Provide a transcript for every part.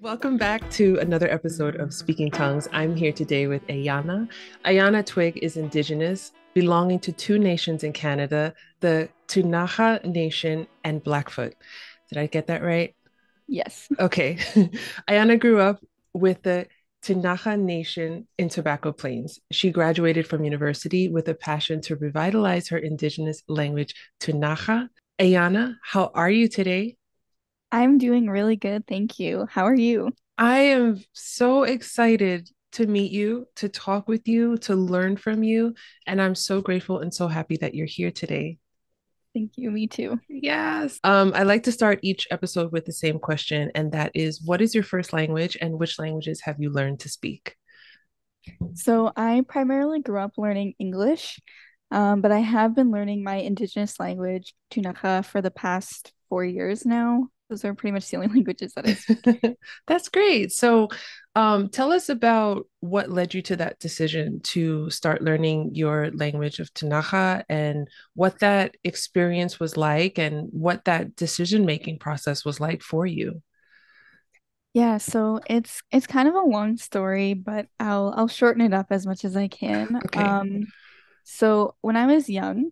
Welcome back to another episode of Speaking Tongues. I'm here today with Aiyana. Aiyana Twigg is Indigenous, belonging to two nations in Canada, the Ktunaxa Nation and Blackfoot. Did I get that right? Yes. Okay. Aiyana grew up with the Ktunaxa Nation in Tobacco Plains. She graduated from university with a passion to revitalize her Indigenous language, Ktunaxa. Aiyana, how are you today? I'm doing really good, thank you. How are you? I am so excited to meet you, to talk with you, to learn from you. And I'm so grateful and so happy that you're here today. Thank you, me too. Yes. I like to start each episode with the same question, and that is, what is your first language and which languages have you learned to speak? So I primarily grew up learning English, but I have been learning my indigenous language, Ktunaxa, for the past 4 years now. Those are pretty much the only languages that I speak. That's great. So, tell us about what led you to that decision to start learning your language of Tanaja and what that experience was like and what that decision-making process was like for you. Yeah, so it's kind of a long story, but I'll shorten it up as much as I can. Okay. So when I was young,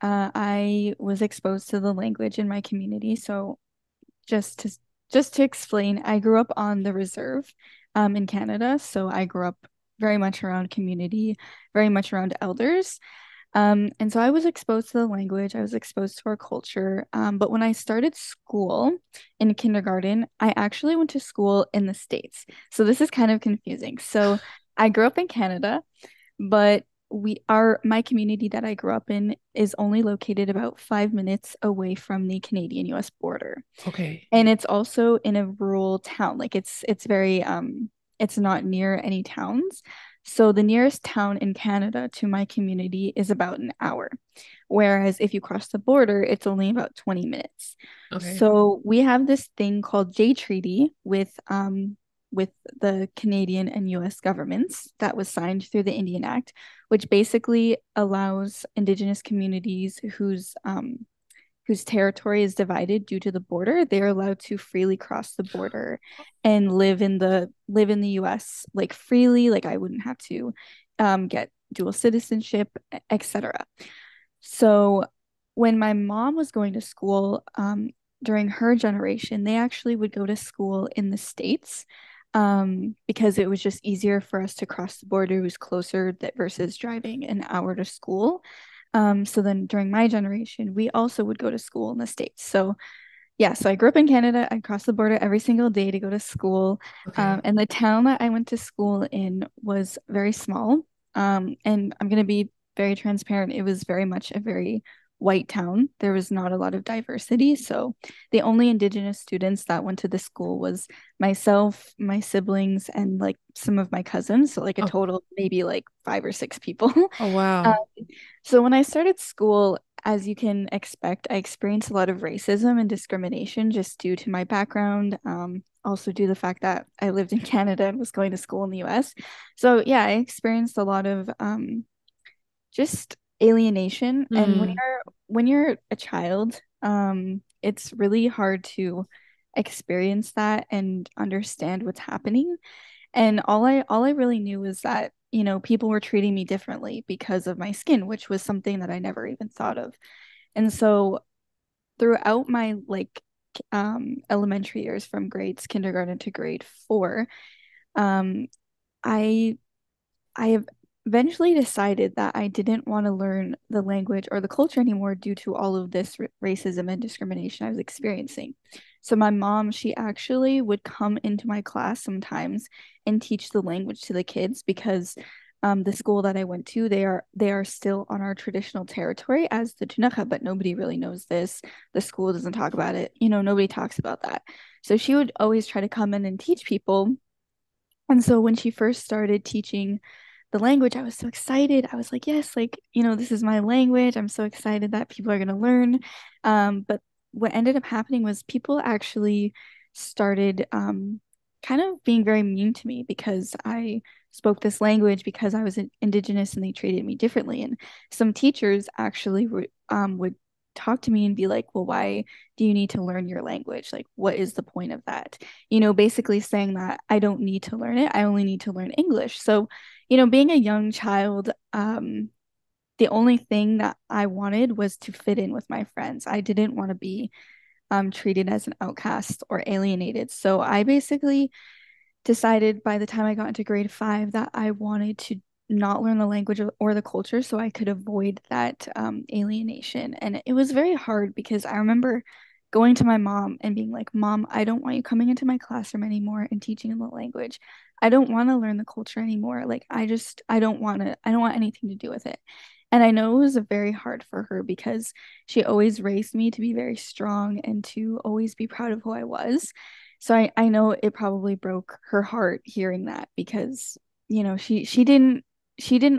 I was exposed to the language in my community. So just to just to explain, I grew up on the reserve in Canada. So I grew up very much around community, very much around elders. And so I was exposed to the language, I was exposed to our culture. But when I started school in kindergarten, I actually went to school in the States. So this is kind of confusing. So I grew up in Canada, but my community that I grew up in is only located about 5 minutes away from the Canadian US border. Okay. And it's also in a rural town. Like it's very it's not near any towns. So the nearest town in Canada to my community is about an hour. Whereas if you cross the border, it's only about 20 minutes. Okay. So we have this thing called J Treaty with the Canadian and US governments that was signed through the Indian Act, which basically allows Indigenous communities whose territory is divided due to the border, they're allowed to freely cross the border and live in the US like freely. Like I wouldn't have to get dual citizenship, etc. So when my mom was going to school, during her generation, they actually would go to school in the States because it was just easier for us to cross the border. It was closer that versus driving an hour to school. So then during my generation, we also would go to school in the States. So yeah, so I grew up in Canada. I crossed the border every single day to go to school. Okay. And the town that I went to school in was very small. And I'm going to be very transparent. It was very much a very white town. There was not a lot of diversity. So the only Indigenous students that went to the school was myself, my siblings, and like some of my cousins. So like a Oh, total maybe like 5 or 6 people. oh Um, wow. so when I started school, as you can expect, I experienced a lot of racism and discrimination just due to my background. Also due to the fact that I lived in Canada and was going to school in the US. So yeah, I experienced a lot of just alienation. And Hmm. when you're a child, it's really hard to experience that and understand what's happening. And all I really knew was that, people were treating me differently because of my skin, which was something that I never even thought of. And so throughout my elementary years from grades kindergarten to grade 4, um I I have eventually decided that I didn't want to learn the language or the culture anymore due to all of this racism and discrimination I was experiencing. So my mom, she actually would come into my class sometimes and teach the language to the kids because the school that I went to, they are still on our traditional territory as the Ktunaxa, but nobody really knows this. The school doesn't talk about it. Nobody talks about that. So she would always try to come in and teach people. And so when she first started teaching the language, I was so excited. I was like, yes, like, this is my language. I'm so excited that people are going to learn. But what ended up happening was people actually started kind of being very mean to me because I spoke this language because I was Indigenous and they treated me differently. And some teachers actually would talk to me and be like, well, why do you need to learn your language? Like, what is the point of that? You know, basically saying that I don't need to learn it. I only need to learn English. So, you know, being a young child, the only thing that I wanted was to fit in with my friends. I didn't want to be treated as an outcast or alienated. So I basically decided by the time I got into grade 5 that I wanted to not learn the language or the culture so I could avoid that alienation. And it was very hard because I remember going to my mom and being like, Mom, I don't want you coming into my classroom anymore and teaching in the language. I don't want to learn the culture anymore. Like, I don't want anything to do with it. And I know it was very hard for her because she always raised me to be very strong and to always be proud of who I was. So I know it probably broke her heart hearing that because, you know, she didn't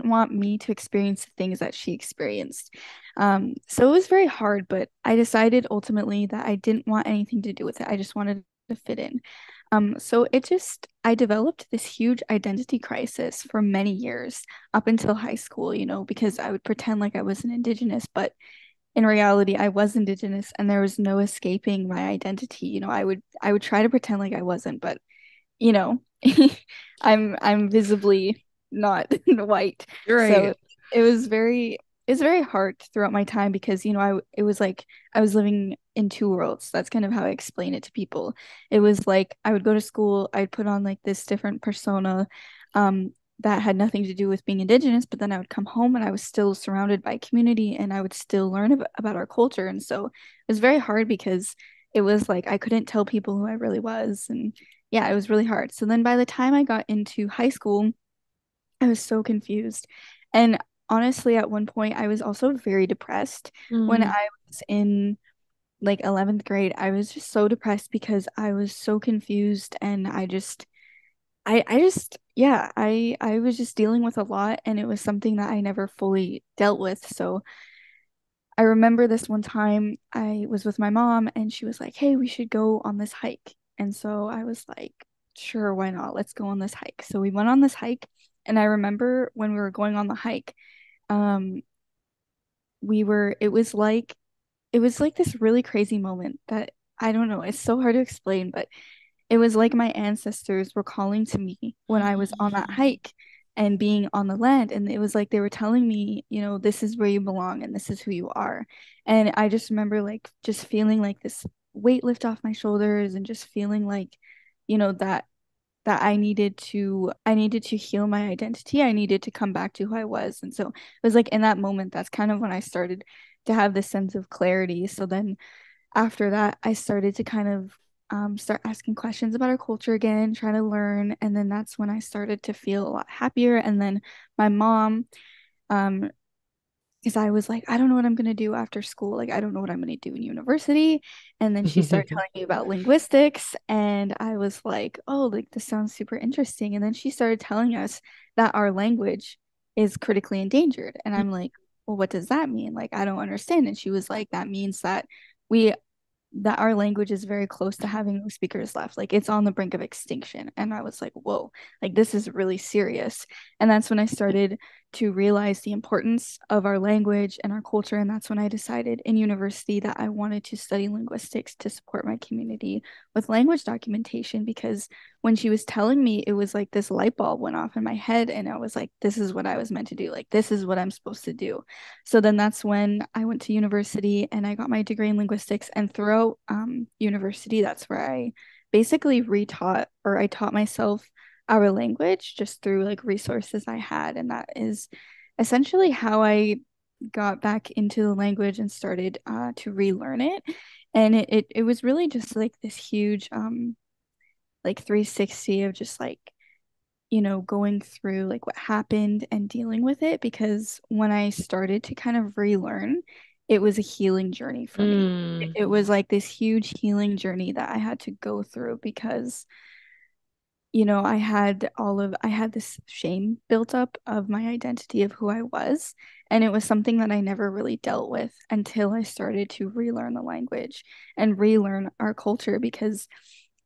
want me to experience the things that she experienced. So it was very hard, but I decided ultimately that I didn't want anything to do with it. I just wanted to fit in. So I developed this huge identity crisis for many years up until high school, you know, because I would pretend like I was an Indigenous, but in reality, I was Indigenous and there was no escaping my identity. You know, I would try to pretend like I wasn't, but you know, I'm visibly not white. You're So right. it was very hard throughout my time because, you know, it was like I was living in two worlds. That's kind of how I explain it to people. It was like I would go to school, I'd put on like this different persona, that had nothing to do with being Indigenous, but then I would come home and I was still surrounded by community and I would still learn about our culture. And so it was very hard because it was like I couldn't tell people who I really was. And yeah, it was really hard. So then by the time I got into high school, I was so confused. And honestly, at one point, I was also very depressed. When Mm. I was in like 11th grade, I was just so depressed because I was so confused and yeah, I was just dealing with a lot and it was something that I never fully dealt with. So I remember this one time I was with my mom and she was like, "Hey, we should go on this hike." And so I was like, "Sure, why not? Let's go on this hike." So we went on this hike and I remember when we were going on the hike, um we were it was like this really crazy moment that I don't know, it's so hard to explain, but it was like my ancestors were calling to me when I was on that Mm. hike and being on the land. And it was like they were telling me, you know, this is where you belong and this is who you are. And I just remember like just feeling like this weight lift off my shoulders and just feeling like, you know, that I needed to heal my identity. I needed to come back to who I was. And so it was like in that moment, that's kind of when I started to have this sense of clarity. So then after that, I started to kind of start asking questions about our culture again, trying to learn. And then that's when I started to feel a lot happier. And then my mom, um, because I was like, I don't know what I'm going to do after school. Like, I don't know what I'm going to do in university. And then she started telling me about linguistics. And I was like, oh, like this sounds super interesting. And then she started telling us that our language is critically endangered. And I'm like, well, what does that mean? Like, I don't understand. And she was like, that means we that our language is very close to having no speakers left. Like it's on the brink of extinction. And I was like, whoa, like this is really serious. And that's when I started to realize the importance of our language and our culture. And that's when I decided in university that I wanted to study linguistics to support my community with language documentation. Because when she was telling me, it was like this light bulb went off in my head. And I was like, this is what I was meant to do. Like, this is what I'm supposed to do. So then that's when I went to university and I got my degree in linguistics. And throughout university, that's where I basically retaught or I taught myself our language just through like resources I had. And that is essentially how I got back into the language and started to relearn it. And it was really just like this huge like 360 of just like you know, going through like what happened and dealing with it because when I started to kind of relearn, it was a healing journey for me. Mm. It was like this huge healing journey that I had to go through because, you know, I had this shame built up of my identity of who I was. And it was something that I never really dealt with until I started to relearn the language and relearn our culture because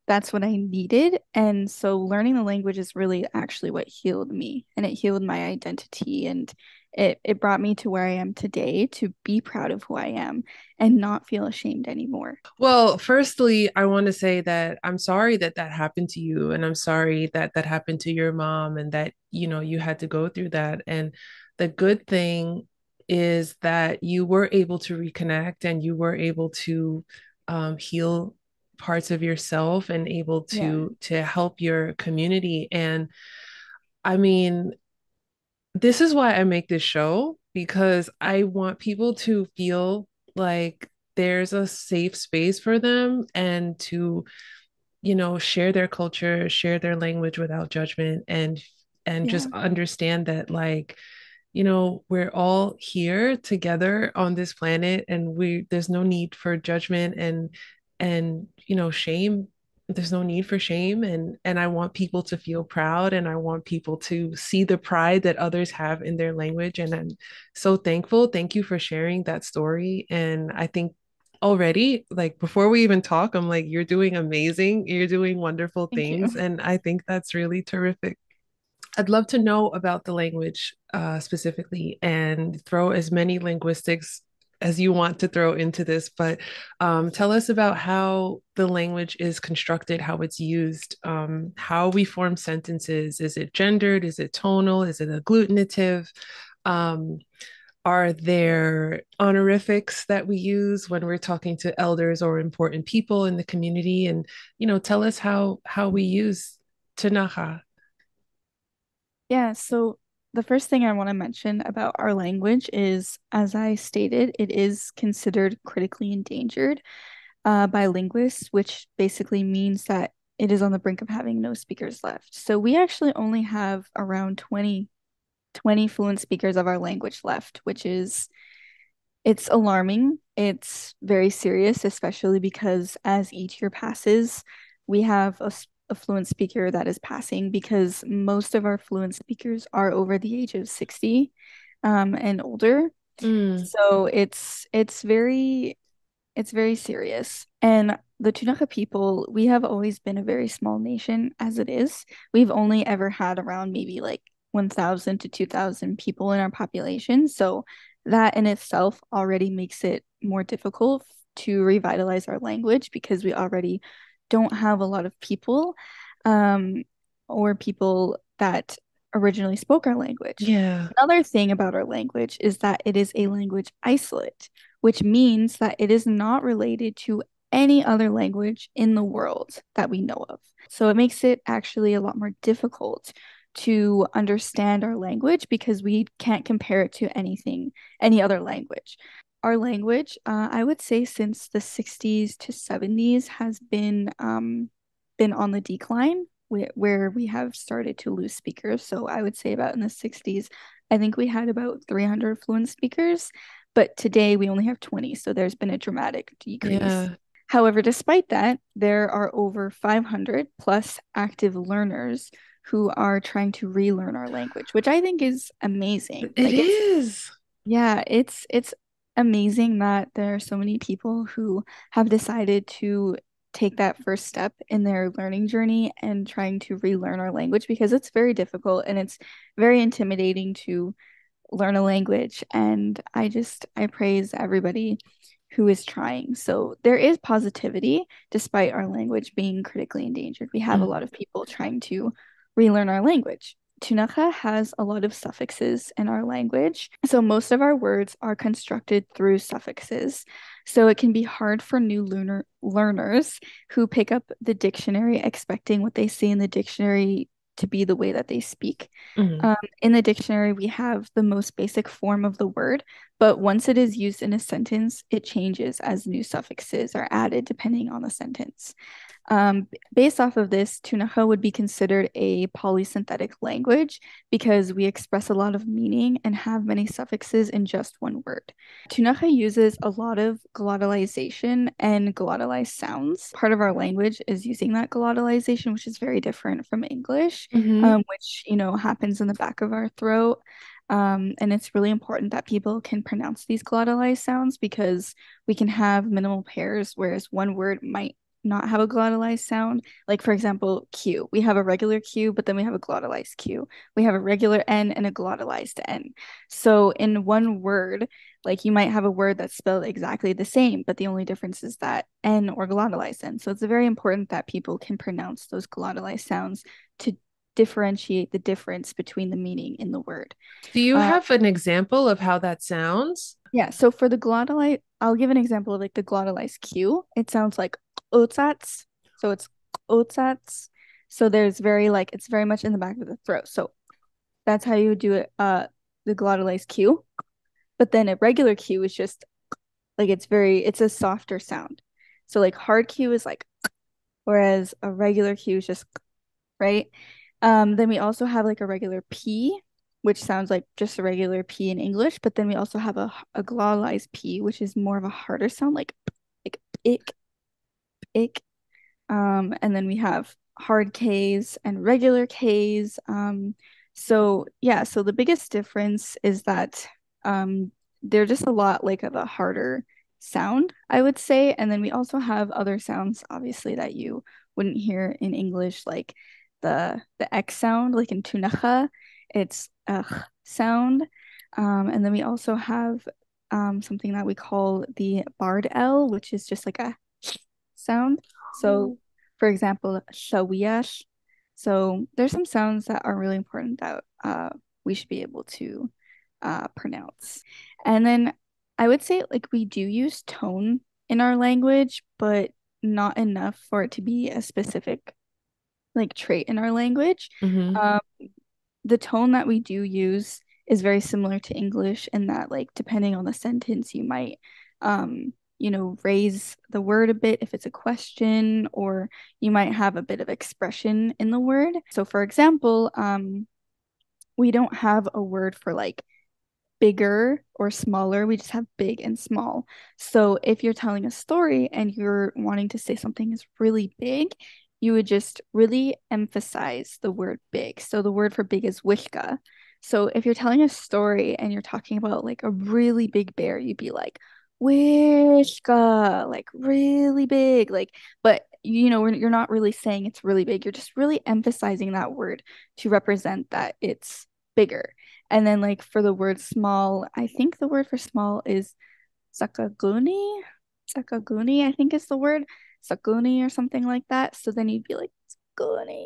that's what I needed. And so learning the language is really actually what healed me, and it healed my identity, and it brought me to where I am today to be proud of who I am and not feel ashamed anymore. Well, firstly, I want to say that I'm sorry that that happened to you, and I'm sorry that that happened to your mom, and that, you had to go through that. And the good thing is that you were able to reconnect and you were able to heal parts of yourself and able Yeah. to help your community. And I mean, this is why I make this show because I want people to feel like there's a safe space for them and to, share their culture, share their language without judgment and just Yeah. understand that like, we're all here together on this planet and there's no need for judgment and shame. There's no need for shame and I want people to feel proud and I want people to see the pride that others have in their language and I'm so thankful. Thank you for sharing that story and I think already like before we even talk I'm like you're doing amazing. You're doing wonderful Thank you. things and I think that's really terrific. I'd love to know about the language specifically and throw as many linguistics as you want to throw into this, but tell us about how the language is constructed, how it's used, how we form sentences. Is it gendered? Is it tonal? Is it agglutinative? Um, are there honorifics that we use when we're talking to elders or important people in the community? And, tell us how we use Tanaha. Yeah, so the first thing I want to mention about our language is, as I stated, it is considered critically endangered by linguists, which basically means that it is on the brink of having no speakers left. So we actually only have around 20 fluent speakers of our language left, which is it's alarming. It's very serious, especially because as each year passes, we have a fluent speaker that is passing because most of our fluent speakers are over the age of 60 and older. Mm, So it's very serious. And the Ktunaxa people, we have always been a very small nation as it is. We've only ever had around maybe like 1,000 to 2,000 people in our population. So that in itself already makes it more difficult to revitalize our language because we already don't have a lot of people um, or people that originally spoke our language. yeah. Another thing about our language is that it is a language isolate, which means that it is not related to any other language in the world that we know of. So it makes it actually a lot more difficult to understand our language because we can't compare it to any other language. Our language, I would say since the 60s to 70s has been on the decline where we have started to lose speakers. So I would say about in the 60s, I think we had about 300 fluent speakers, but today we only have 20. So there's been a dramatic decrease. Yeah. However, despite that, there are over 500 plus active learners who are trying to relearn our language, which I think is amazing. It Like it's is. yeah, it's amazing that there are so many people who have decided to take that first step in their learning journey and trying to relearn our language because it's very difficult and it's very intimidating to learn a language. And I praise everybody who is trying. So there is positivity despite our language being critically endangered. We have a Mm. lot of people trying to relearn our language. Ktunaxa has a lot of suffixes in our language. So most of our words are constructed through suffixes. So it can be hard for new learners who pick up the dictionary expecting what they see in the dictionary to be the way that they speak. Mm. In the dictionary, we have the most basic form of the word, but once it is used in a sentence, it changes as new suffixes are added depending on the sentence. Based off of this, Ktunaxa would be considered a polysynthetic language because we express a lot of meaning and have many suffixes in just one word. Ktunaxa uses a lot of glottalization and glottalized sounds. Part of our language is using that glottalization, which is very different from English, Hmm. which, happens in the back of our throat. And it's really important that people can pronounce these glottalized sounds because we can have minimal pairs, whereas one word might not have a glottalized sound. Like for example, Q. We have a regular Q, but then we have a glottalized Q. We have a regular N and a glottalized N. So in one word, like you might have a word that's spelled exactly the same, but the only difference is that N or glottalized N. So it's very important that people can pronounce those glottalized sounds to differentiate the difference between the meaning in the word. Do you Uh, have an example of how that sounds? yeah, so for the glottalized, I'll give an example of like the glottalized Q. It sounds like otsats. So it's otsats. So there's very like it's very much in the back of the throat. So that's how you would do it, the glottalized Q. But then a regular Q is just like it's a softer sound. So like hard Q is like, whereas a regular Q is just right. Then we also have like a regular P, which sounds like just a regular P in English, but then we also have a glottalized P, which is more of a harder sound, like ick, ick. And then we have hard Ks and regular Ks. So yeah, so the biggest difference is that they're just a lot like of a harder sound, I would say. And then we also have other sounds, obviously, that you wouldn't hear in English, like the X sound, like in Ktunaxa, it's a sound. And then we also have something that we call the barred L, which is just like a sound. So, for example, shawiyash. So there's some sounds that are really important that we should be able to pronounce. And then I would say like we do use tone in our language, but not enough for it to be a specific like trait in our language. Mm-hmm. Um, the tone that we do use is very similar to English in that like depending on the sentence you might raise the word a bit if it's a question or you might have a bit of expression in the word. So for example, we don't have a word for like bigger or smaller. We just have big and small. So if you're telling a story and you're wanting to say something is really big, you would just really emphasize the word big. So the word for big is wishka. So if you're telling a story and you're talking about like a really big bear, you'd be like, wishka, like really big. Like, but you're not really saying it's really big. You're just really emphasizing that word to represent that it's bigger. And then like for the word small, I think the word for small is sakaguni. Sakaguni, I think is the word. Sakuni or something like that. So then you'd be like, sakuni,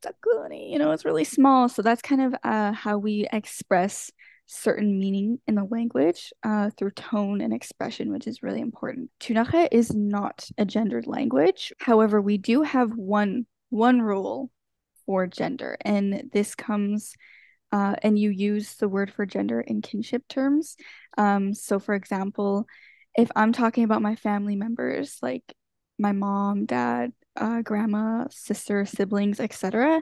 sakuni, it's really small. So that's kind of how we express certain meaning in the language through tone and expression, which is really important. Ktunaxa is not a gendered language. However, we do have one rule for gender, and this comes and you use the word for gender in kinship terms. So, for example, if I'm talking about my family members, like my mom, dad, grandma, sister, siblings, etc.,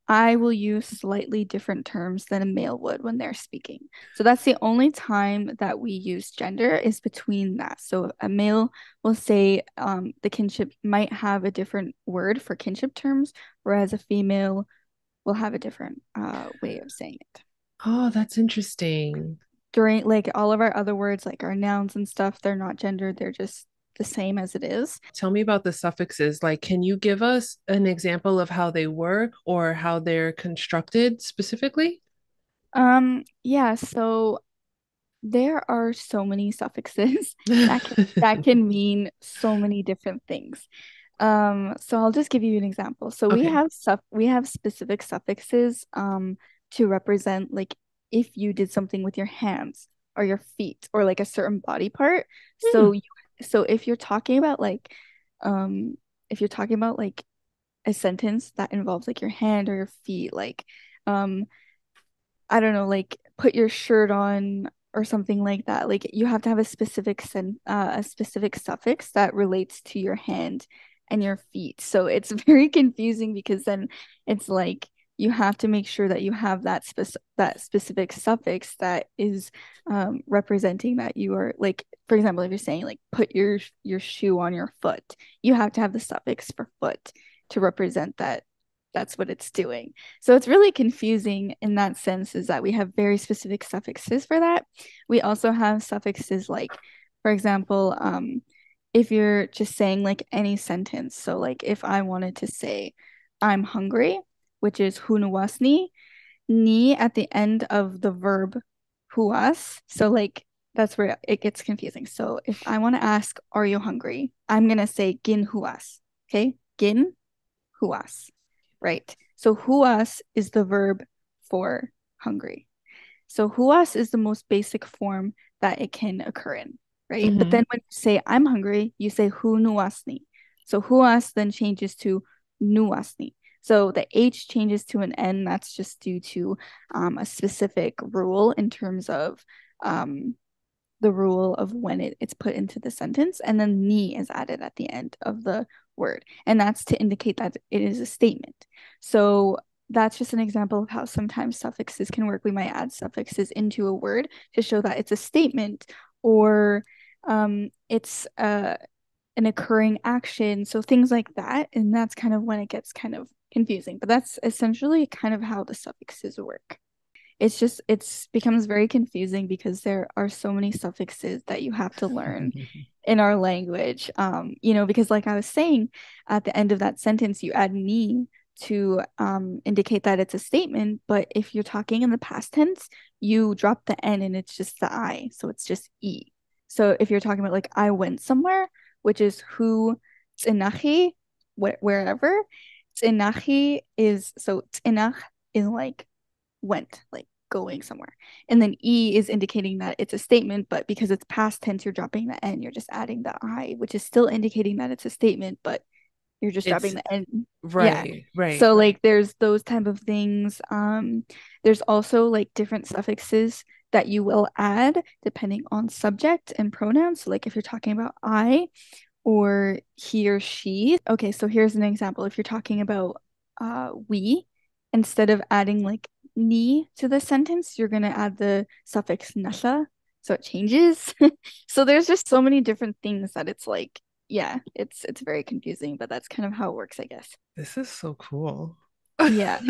I will use slightly different terms than a male would when they're speaking. So that's the only time that we use gender is between that. So a male will say the kinship might have a different word for kinship terms, whereas a female will have a different way of saying it. Oh, that's interesting. During like all of our other words, like our nouns and stuff, they're not gendered, they're just the same as it is. Tell me about the suffixes. Like, can you give us an example of how they work or how they're constructed specifically? Yeah, so there are so many suffixes that can mean so many different things. So I'll just give you an example. So Okay. we have specific suffixes to represent like if you did something with your hands or your feet or like a certain body part. Hmm. So um if you're talking about like a sentence that involves like your hand or your feet, like um I don't know, like put your shirt on or something like that. Like you have to have a specific suffix that relates to your hand and your feet. So it's very confusing because then it's like you have to make sure that you have that specific suffix that is representing that you are like, for example, if you're saying like put your shoe on your foot, you have to have the suffix for foot to represent that that's what it's doing. So it's really confusing in that sense, is that we have very specific suffixes for that. We also have suffixes like, for example, if you're just saying like any sentence, so like if I wanted to say I'm hungry, which is hunuwasni, ni at the end of the verb huas. So like that's where it gets confusing. So if I want to ask, are you hungry? I'm gonna say gin huas. Okay? Gin huas. Right. So huas is the verb for hungry. So huas is the most basic form that it can occur in, right? But Hmm. then when you say I'm hungry, you say hu nuasni. So huas then changes to nuasni. So the H changes to an N. That's just due to a specific rule in terms of um, the rule of when it's put into the sentence. And then ni is added at the end of the word. And that's to indicate that it is a statement. So that's just an example of how sometimes suffixes can work. We might add suffixes into a word to show that it's a statement or it's an occurring action. So things like that. And that's kind of when it gets kind of confusing. But that's essentially kind of how the suffixes work. It's becomes very confusing because there are so many suffixes that you have to learn in our language. Because like I was saying, at the end of that sentence, you add ni to indicate that it's a statement, but if you're talking in the past tense, you drop the N and it's just the I, so it's just E. So if you're talking about like I went somewhere, which is who tsinachi, wherever, tsinachi is so tsinach is like went, like going somewhere. And then E is indicating that it's a statement, but because it's past tense, you're dropping the N, you're just adding the I, which is still indicating that it's a statement, but you're just dropping It's the N. Yeah. right, right. So like there's those type of things. There's also like different suffixes that you will add depending on subject and pronouns. So like if you're talking about I or he or she. Okay, so here's an example. If you're talking about we, instead of adding like ni to the sentence, you're gonna add the suffix nasa, so it changes. So there's just so many different things that it's like, yeah, it's very confusing, but that's kind of how it works, I guess. This is so cool. Yeah.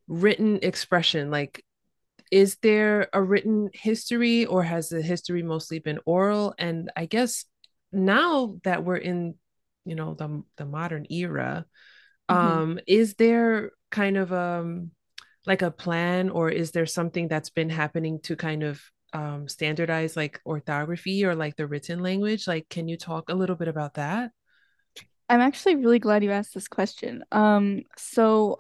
Written expression, like, is there a written history or has the history mostly been oral? And I guess now that we're in, the modern era, Mhm. is there kind of like a plan, or is there something that's been happening to kind of standardize like orthography or like the written language? Like, can you talk a little bit about that? I'm actually really glad you asked this question. So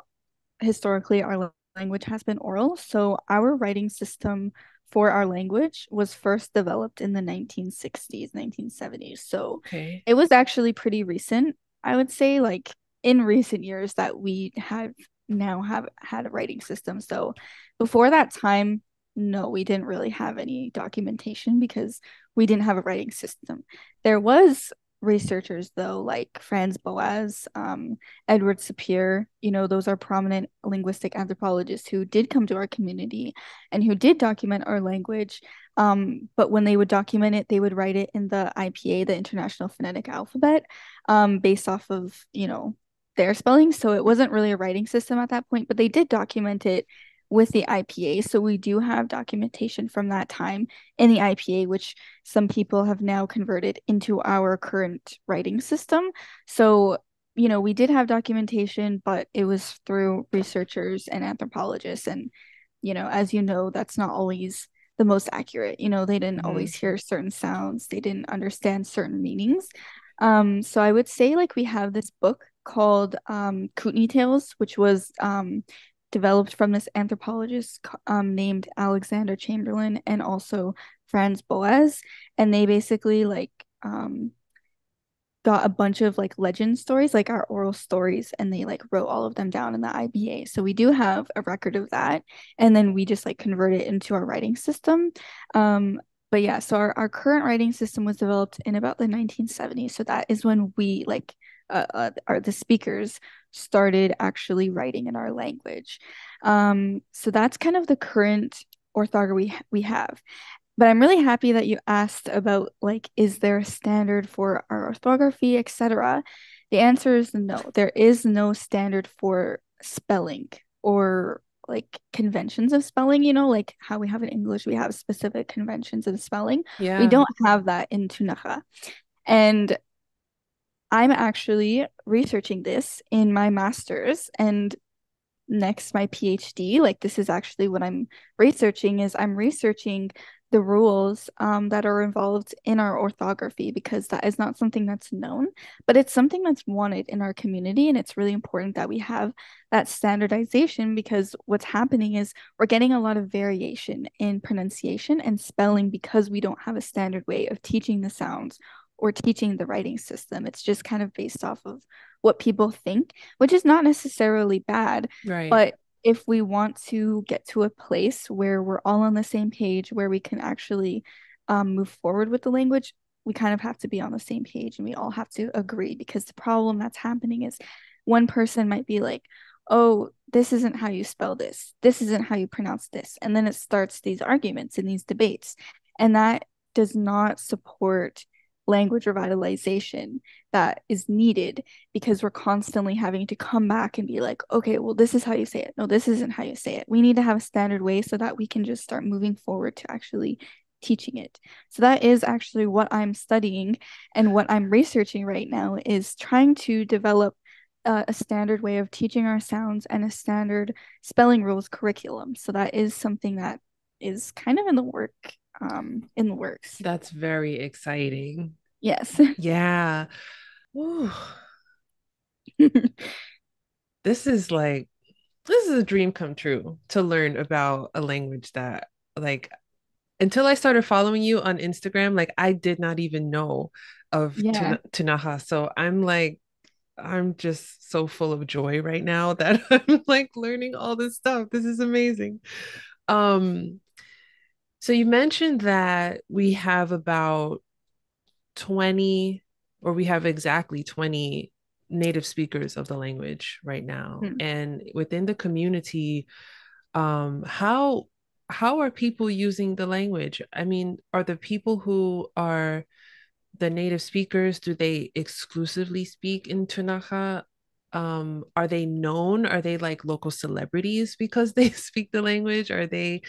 historically our language has been oral. So our writing system for our language was first developed in the 1960s, 1970s. So Okay. it was actually pretty recent. I would say like in recent years that we have now have had a writing system. So before that time, no, we didn't really have any documentation because we didn't have a writing system. There was researchers though, like Franz Boas, Edward Sapir, those are prominent linguistic anthropologists who did come to our community and who did document our language. But when they would document it, they would write it in the IPA, the International Phonetic Alphabet, based off of, their spelling. So it wasn't really a writing system at that point, but they did document it with the IPA. So we do have documentation from that time in the IPA, which some people have now converted into our current writing system. So we did have documentation, but it was through researchers and anthropologists. And, as you know, that's not always the most accurate. They didn't Hmm. always hear certain sounds, they didn't understand certain meanings. So I would say like we have this book called Kootenai Tales, which was developed from this anthropologist named Alexander Chamberlain and also Franz Boas. And they basically like got a bunch of like legend stories, like our oral stories, and they like wrote all of them down in the IBA. So we do have a record of that. And then we just like convert it into our writing system. But yeah, so our current writing system was developed in about the 1970s. So that is when we like the speakers started actually writing in our language. So that's kind of the current orthography we have. But I'm really happy that you asked about like, is there a standard for our orthography, etc. The answer is no. There is no standard for spelling or like conventions of spelling, like how we have in English, we have specific conventions of spelling. We Yeah. don't have that in Ktunaxa. And I'm actually researching this in my master's and next my PhD. Like this is actually what I'm researching is I'm researching the rules that are involved in our orthography because that is not something that's known, but it's something that's wanted in our community. And it's really important that we have that standardization because what's happening is we're getting a lot of variation in pronunciation and spelling because we don't have a standard way of teaching the sounds or teaching the writing system. It's just kind of based off of what people think, which is not necessarily bad. Right. But if we want to get to a place where we're all on the same page, where we can actually move forward with the language, we kind of have to be on the same page and we all have to agree because the problem that's happening is one person might be like, oh, this isn't how you spell this. This isn't how you pronounce this. And then it starts these arguments and these debates. And that does not support language revitalization that is needed because we're constantly having to come back and be like, okay, well, this is how you say it. No, this isn't how you say it. We need to have a standard way so that we can just start moving forward to actually teaching it. So that is actually what I'm studying and what I'm researching right now is trying to develop a standard way of teaching our sounds and a standard spelling rules curriculum. So that is something that is kind of in the works. That's very exciting. Yes. Yeah. Ooh, this is like this is a dream come true to learn about a language that like until I started following you on Instagram, like I did not even know of Yeah. Tunaxa. So I'm like I'm just so full of joy right now that I'm like learning all this stuff. This is amazing. Um, so you mentioned that we have about 20, or we have exactly 20 native speakers of the language right now. Hmm. And within the community, how are people using the language? I mean, are the people who are the native speakers, do they exclusively speak in Ktunaxa? Are they known? Are they like local celebrities because they speak the language? Are they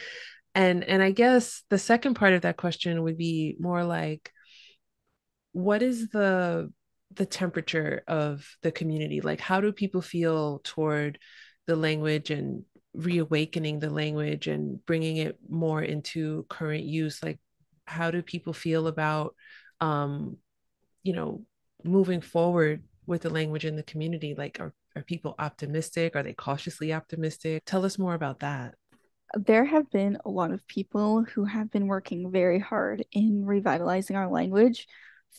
and I guess the second part of that question would be more like, what is the temperature of the community? Like, how do people feel toward the language and reawakening the language and bringing it more into current use? Like, how do people feel about um, you know, moving forward with the language in the community? Like, are people optimistic? Are they cautiously optimistic? Tell us more about that. There have been a lot of people who have been working very hard in revitalizing our language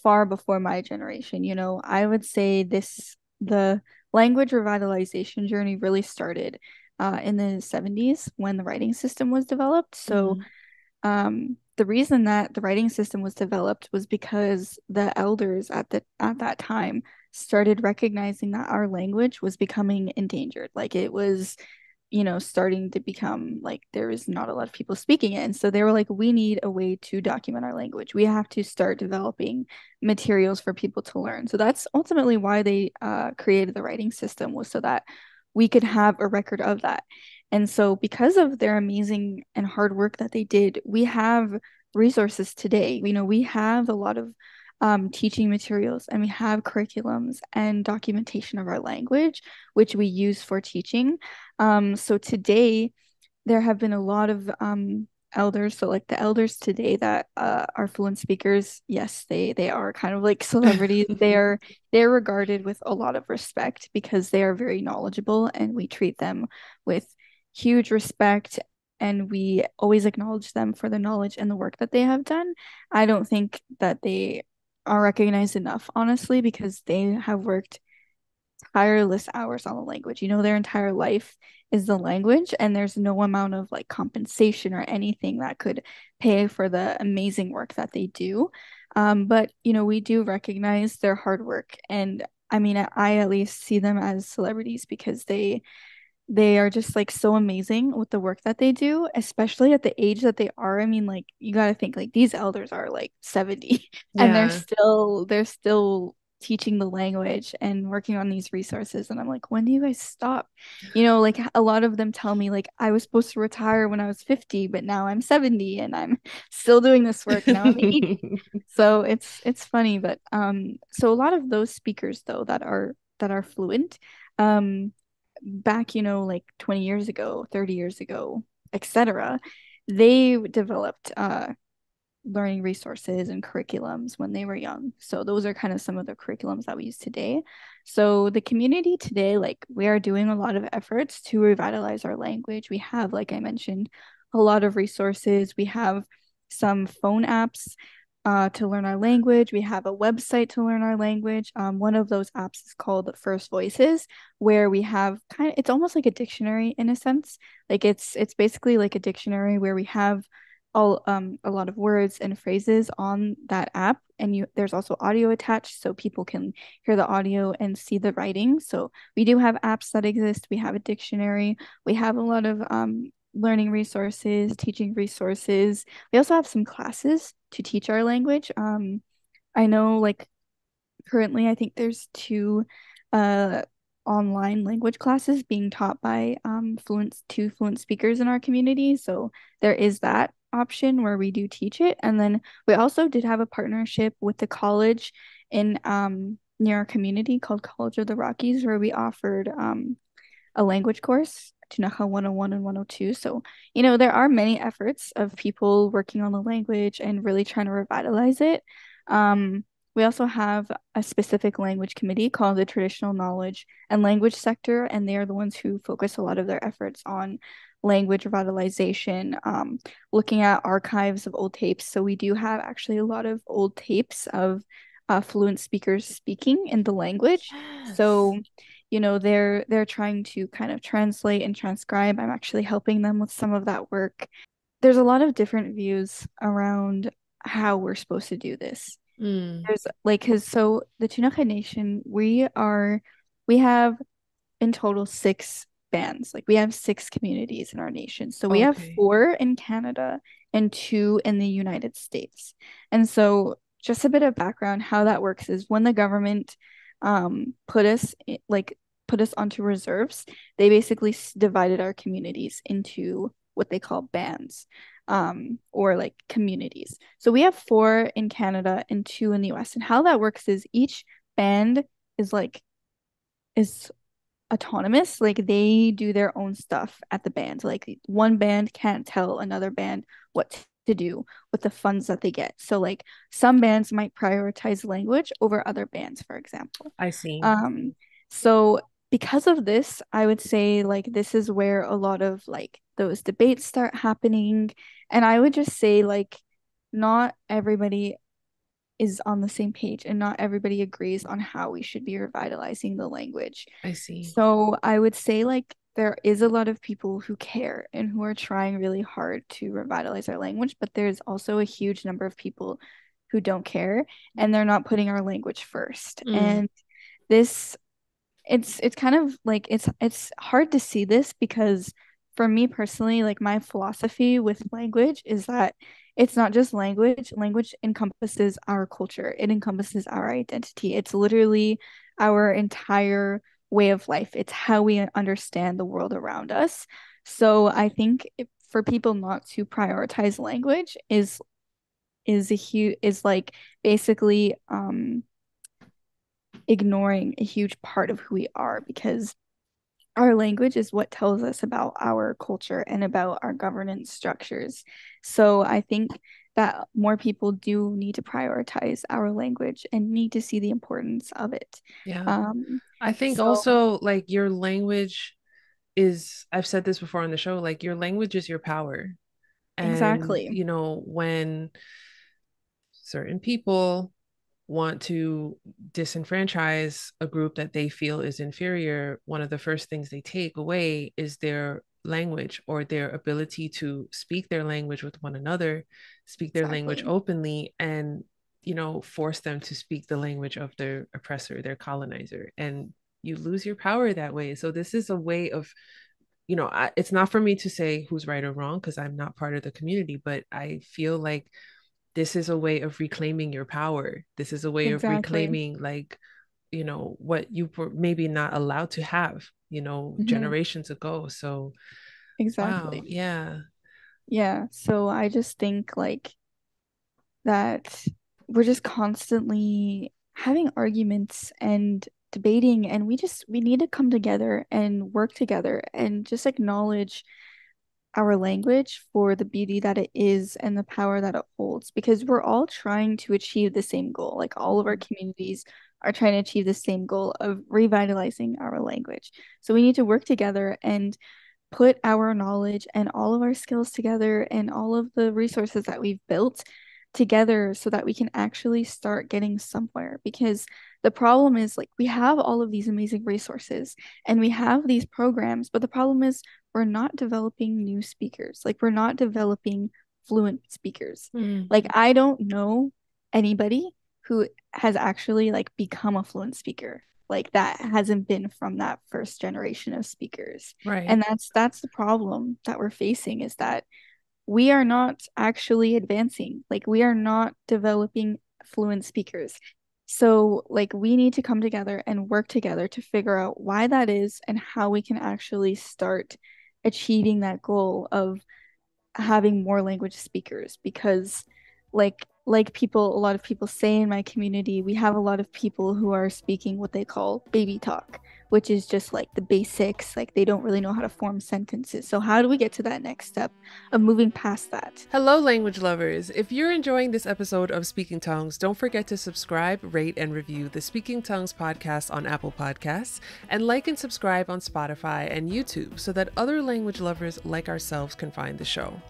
far before my generation. You know, I would say the language revitalization journey really started in the 70s when the writing system was developed. So, Mm-hmm. the reason that the writing system was developed was because the elders at that time started recognizing that our language was becoming endangered. Like it was starting to become like there is not a lot of people speaking it. And so they were like, we need a way to document our language. We have to start developing materials for people to learn. So that's ultimately why they created the writing system was so that we could have a record of that. And so because of their amazing and hard work that they did, we have resources today. We have a lot of teaching materials and we have curriculums and documentation of our language, which we use for teaching. So today there have been a lot of elders. So like the elders today that are fluent speakers, yes, they are kind of like celebrities. They're regarded with a lot of respect because they are very knowledgeable and we treat them with huge respect and we always acknowledge them for the knowledge and the work that they have done. I don't think that they are recognized enough, honestly, because they have worked tireless hours on the language. Their entire life is the language, and there's no amount of like compensation or anything that could pay for the amazing work that they do. But we do recognize their hard work, and I mean, I at least see them as celebrities because they are just like so amazing with the work that they do, especially at the age that they are. I mean, like you got to think like these elders are like 70 and they're Yeah. still teaching the language and working on these resources. And I'm like, when do you guys stop? You know, like a lot of them tell me like I was supposed to retire when I was 50, but now I'm 70 and I'm still doing this work. Now I'm 80. So it's funny, but so a lot of those speakers though that are fluent, um back, you know, like 20 years ago, 30 years ago, etc., they developed learning resources and curriculums when they were young. So those are kind of some of the curriculums that we use today. So the community today, like we are doing a lot of efforts to revitalize our language. We have, like I mentioned, a lot of resources. We have some phone apps to learn our language. We have a website to learn our language. One of those apps is called First Voices, where we have kind of, it's almost like a dictionary in a sense. Like it's basically like a dictionary where we have all a lot of words and phrases on that app, and you there's also audio attached so people can hear the audio and see the writing. So we do have apps that exist. We have a dictionary. We have a lot of learning resources, teaching resources. We also have some classes to teach our language. I know like currently I think there's two uh online language classes being taught by two fluent speakers in our community. So there is that option where we do teach it. And then we also did have a partnership with the college in near our community called College of the Rockies, where we offered a language course, Ktunaxa 101 and 102. So, you know, there are many efforts of people working on the language and really trying to revitalize it. We also have a specific language committee called the Traditional Knowledge and Language Sector, and they are the ones who focus a lot of their efforts on language revitalization, looking at archives of old tapes. So we do have actually a lot of old tapes of fluent speakers speaking in the language. Yes. So you know, they're trying to kind of translate and transcribe. I'm actually helping them with some of that work. There's a lot of different views around how we're supposed to do this. Mm, There's like, because so the Ktunaxa Nation, we have in total six bands. Like we have six communities in our nation. So we have okay. four in Canada and two in the United States. And so just a bit of background, how that works is when the government put us onto reserves, they basically divided our communities into what they call bands. Or like communities. So we have four in Canada and two in the US. And how that works is each band is like is autonomous. Like they do their own stuff at the band. Like one band can't tell another band what to do with the funds that they get. So like some bands might prioritize language over other bands, for example. I see. So because of this, I would say like this is where a lot of like those debates start happening. And I would just say like not everybody is on the same page and not everybody agrees on how we should be revitalizing the language. I see. So I would say like there is a lot of people who care and who are trying really hard to revitalize our language, but there's also a huge number of people who don't care and they're not putting our language first. Mm, And this it's kind of like it's hard to see this because for me personally, like my philosophy with language is that it's not just language. Language encompasses our culture. It encompasses our identity. It's literally our entire way of life. It's how we understand the world around us. So I think for people not to prioritize language is a huge is like basically ignoring a huge part of who we are because our language is what tells us about our culture and about our governance structures. So I think that more people do need to prioritize our language and need to see the importance of it. yeah. Um, I think so also like your language is, I've said this before on the show, like your language is your power. And, exactly, you know, when certain people want to disenfranchise a group that they feel is inferior, one of the first things they take away is their language or their ability to speak their language with one another, speak their language exactly. openly, and, you know, force them to speak the language of their oppressor, their colonizer. And you lose your power that way. So this is a way of, you know, it's not for me to say who's right or wrong because I'm not part of the community, but I feel like this is a way of reclaiming your power. This is a way of Exactly. reclaiming, like, what you were maybe not allowed to have, Hmm. generations ago. So, wow, Exactly. yeah. Yeah. So I just think like that we're just constantly having arguments and debating, and we need to come together and work together and just acknowledge our language for the beauty that it is and the power that it holds, because we're all trying to achieve the same goal. Like all of our Mhm. communities are trying to achieve the same goal of revitalizing our language. So we need to work together and put our knowledge and all of our skills together and all of the resources that we've built together so that we can actually start getting somewhere. Because the problem is, like, we have all of these amazing resources and we have these programs, but the problem is we're not developing new speakers. Like, we're not developing fluent speakers. Mm, Like, I don't know anybody who has actually like become a fluent speaker. Like that hasn't been from that first generation of speakers. right. And that's the problem that we're facing, is that we are not actually advancing. Like we are not developing fluent speakers. So like we need to come together and work together to figure out why that is and how we can actually start achieving that goal of having more language speakers. Because a lot of people say in my community, we have a lot of people who are speaking what they call baby talk, which is just like the basics. Like they don't really know how to form sentences. So how do we get to that next step of moving past that? Hello, language lovers. If you're enjoying this episode of Speaking Tongues, don't forget to subscribe, rate, and review the Speaking Tongues podcast on Apple Podcasts, and like and subscribe on Spotify and YouTube so that other language lovers like ourselves can find the show.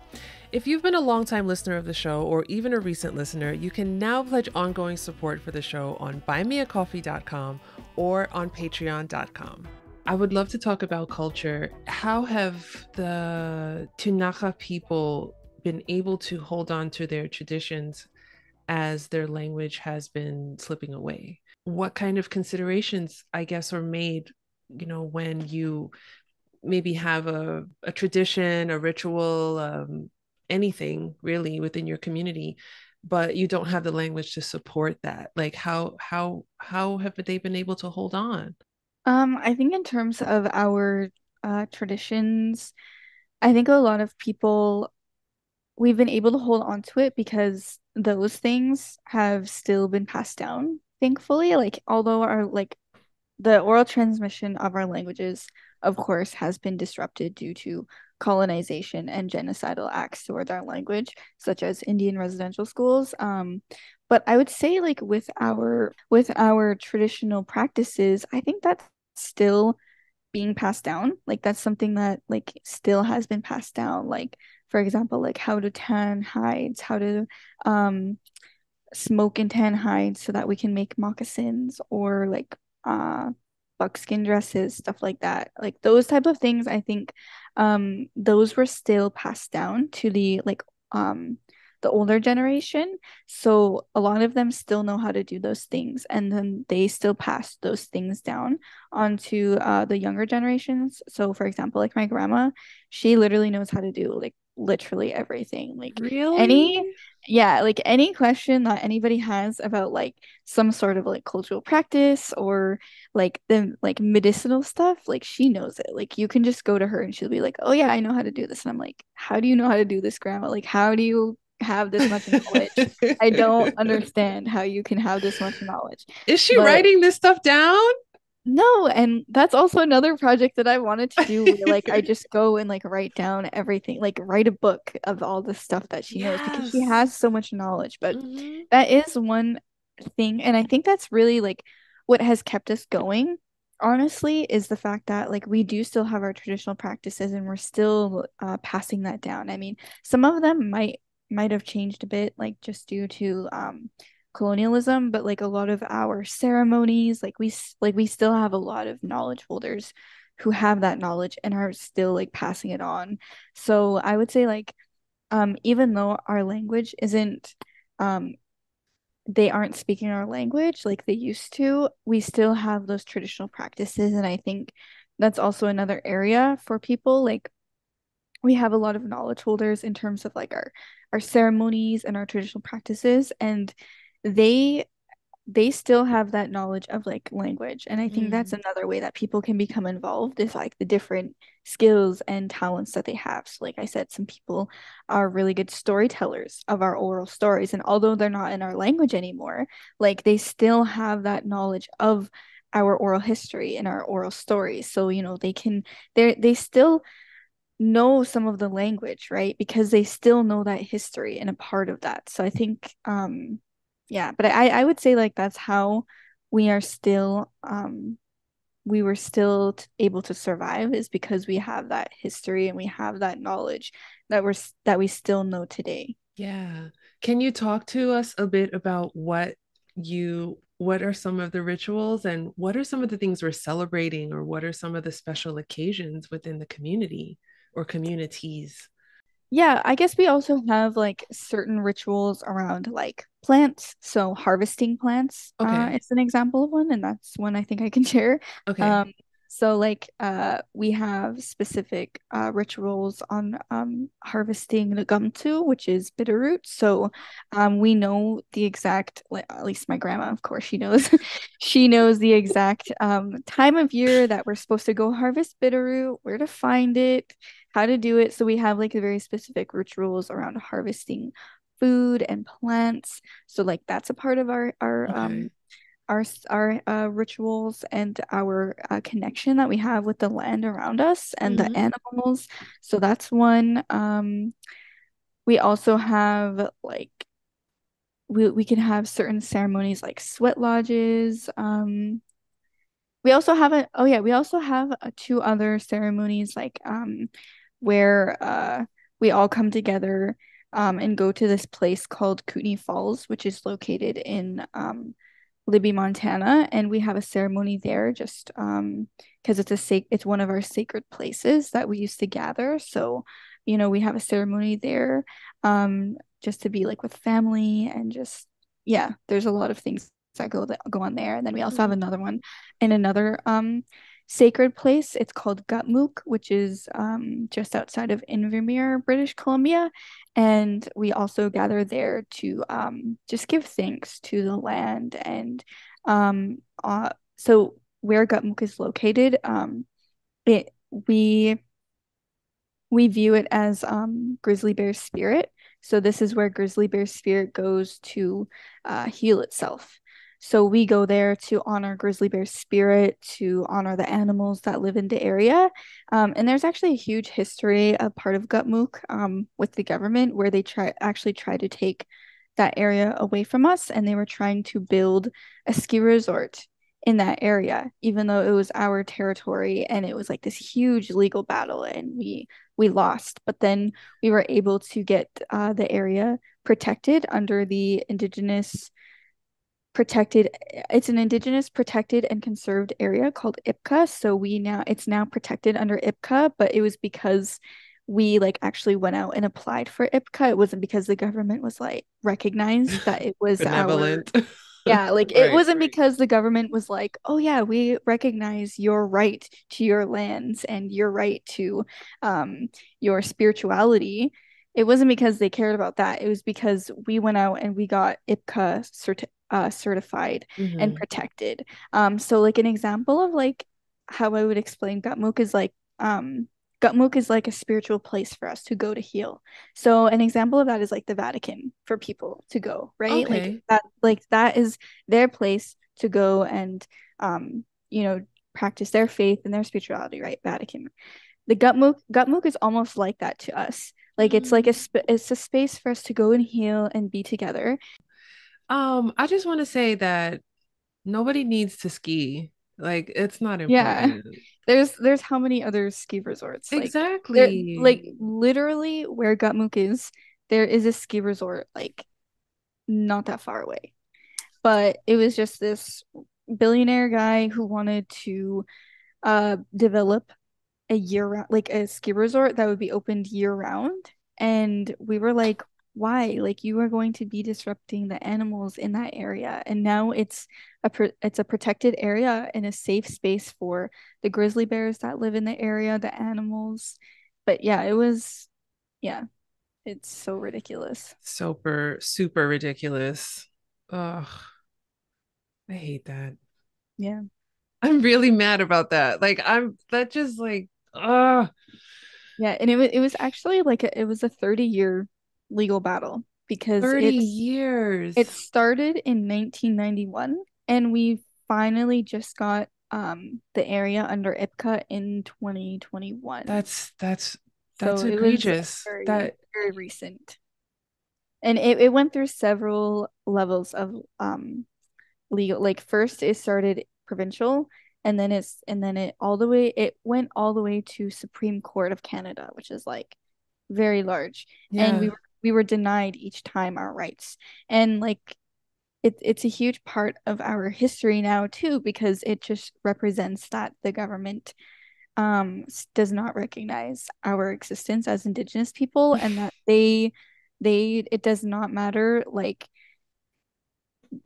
If you've been a longtime listener of the show or even a recent listener, you can now pledge ongoing support for the show on buymeacoffee.com or on patreon.com. I would love to talk about culture. How have the Ktunaxa people been able to hold on to their traditions as their language has been slipping away? What kind of considerations, I guess, are made, when you maybe have a tradition, a ritual, anything really within your community, but you don't have the language to support that? Like how have they been able to hold on? I think in terms of our traditions, I think a lot of people, we've been able to hold on to it because those things have still been passed down, thankfully. Like although our like the oral transmission of our languages, of course, has been disrupted due to colonization and genocidal acts toward our language, such as Indian residential schools. But I would say, like with our traditional practices, I think that's still being passed down. Like that's something that like still has been passed down. Like for example, like how to tan hides, how to um smoke and tan hides so that we can make moccasins, or like uh buckskin dresses, stuff like that. Like those type of things, I think those were still passed down to the older generation. So a lot of them still know how to do those things, and then they still pass those things down onto the younger generations. So for example, like my grandma, she literally knows how to do like literally everything. Like any Really? yeah, like any question that anybody has about like some sort of like cultural practice or like the like medicinal stuff, like she knows it. Like you can just go to her and she'll be like, "Oh yeah, I know how to do this." And I'm like, "How do you know how to do this, Grandma? Like how do you have this much knowledge? I don't understand how you can have this much knowledge." Is she But writing this stuff down? no, and that's also another project that I wanted to do where like I just go and like write down everything, like write a book of all the stuff that she knows because she Yes. has so much knowledge. But Hmm. that is one thing, and I think that's really like what has kept us going, honestly, is the fact that like we do still have our traditional practices and we're still passing that down. I mean, some of them might have changed a bit, like just due to colonialism, but like a lot of our ceremonies, like we still have a lot of knowledge holders who have that knowledge and are still like passing it on. So I would say like even though our language isn't um they aren't speaking our language like they used to, we still have those traditional practices. And I think that's also another area for people. Like we have a lot of knowledge holders in terms of like our ceremonies and our traditional practices, and they they still have that knowledge of like language. And I think that's Mm. another way that people can become involved is like the different skills and talents that they have. So like I said, some people are really good storytellers of our oral stories, and although they're not in our language anymore, like they still have that knowledge of our oral history and our oral stories. So they still know some of the language, right? Because they still know that history and a part of that. So I think, yeah, but I would say like that's how we are still, we were still able to survive is because we have that history and we have that knowledge that we still know today. Yeah. Can you talk to us a bit about what are some of the rituals and what are some of the things we're celebrating or what are some of the special occasions within the community or communities? Yeah, I guess we also have like certain rituals around like plants. So harvesting plants Okay. is an example of one, and that's one I think I can share. Okay. Um, so like we have specific rituals on harvesting the gumtu, which is bitter root. So we know the exact, like, at least my grandma, of course, she knows she knows the exact time of year that we're supposed to go harvest bitter root, where to find it, how to do it. So we have like a very specific rituals around harvesting food and plants. So like that's a part of Okay. our rituals and our connection that we have with the land around us and the Hmm. animals. So that's one. We also have like we can have certain ceremonies like sweat lodges. We also have we also have two other ceremonies like where we all come together and go to this place called Kootenai Falls, which is located in Libby, Montana, and we have a ceremony there just because it's one of our sacred places that we used to gather. So, we have a ceremony there just to be like with family and just yeah, there's a lot of things that go on there. And then we also have Hmm. another one in another sacred place. It's called Gutmook, which is just outside of Invermere, British Columbia. And we also gather there to just give thanks to the land. And so where Gutmook is located, it we view it as grizzly bear spirit. So this is where grizzly bear spirit goes to heal itself. So we go there to honor grizzly bear spirit, to honor the animals that live in the area. And there's actually a huge history, a part of Gutmook with the government where they try to take that area away from us, and they were trying to build a ski resort in that area, even though it was our territory, and it was like this huge legal battle, and we lost. But then we were able to get the area protected under the Indigenous protected. It's an Indigenous protected and conserved area called IPCA. So it's now protected under IPCA, but it was because we like actually went out and applied for IPCA. It wasn't because the government was like recognized that it was our Benevolent. yeah, like it Right. wasn't because the government was like, oh yeah, we recognize your right to your lands and your right to your spirituality. It wasn't because they cared about that. It was because we went out and we got IPCA certified and Hmm. protected. So like an example of like how I would explain Gutmook is like Gutmook is like a spiritual place for us to go to heal. So an example of that is like the Vatican for people to go, right? Okay. Like that is their place to go and um, you know, practice their faith and their spirituality, right? Vatican. The Gutmook is almost like that to us. Like it's like Mm. it's a space for us to go and heal and be together. I just want to say that nobody needs to ski. Like it's not Yeah. important. There's how many other ski resorts? Like there like Exactly. literally where Gutmook is, there is a ski resort like not that far away. But it was just this billionaire guy who wanted to develop a year round like a ski resort that would be opened year round. And we were like, why? Like you are going to be disrupting the animals in that area. And now it's a protected area and a safe space for the grizzly bears that live in the area, the animals. But yeah, it was, yeah, it's so ridiculous. Super, super ridiculous. Ugh, I hate that. Yeah. I'm really mad about that. Like I'm that just like Yeah, and it was actually like it was a 30-year legal battle because 30 it years. started in 1991 and we finally just got the area under IPCA in 2021. That's So it was egregious. very That very recent. And it went through several levels of legal, like first it started provincial and then it went all the way to Supreme Court of Canada, which is like very large. And yeah. we were denied each time our rights. And like it's a huge part of our history now too, because it just represents that the government does not recognize our existence as Indigenous people and that they it does not matter like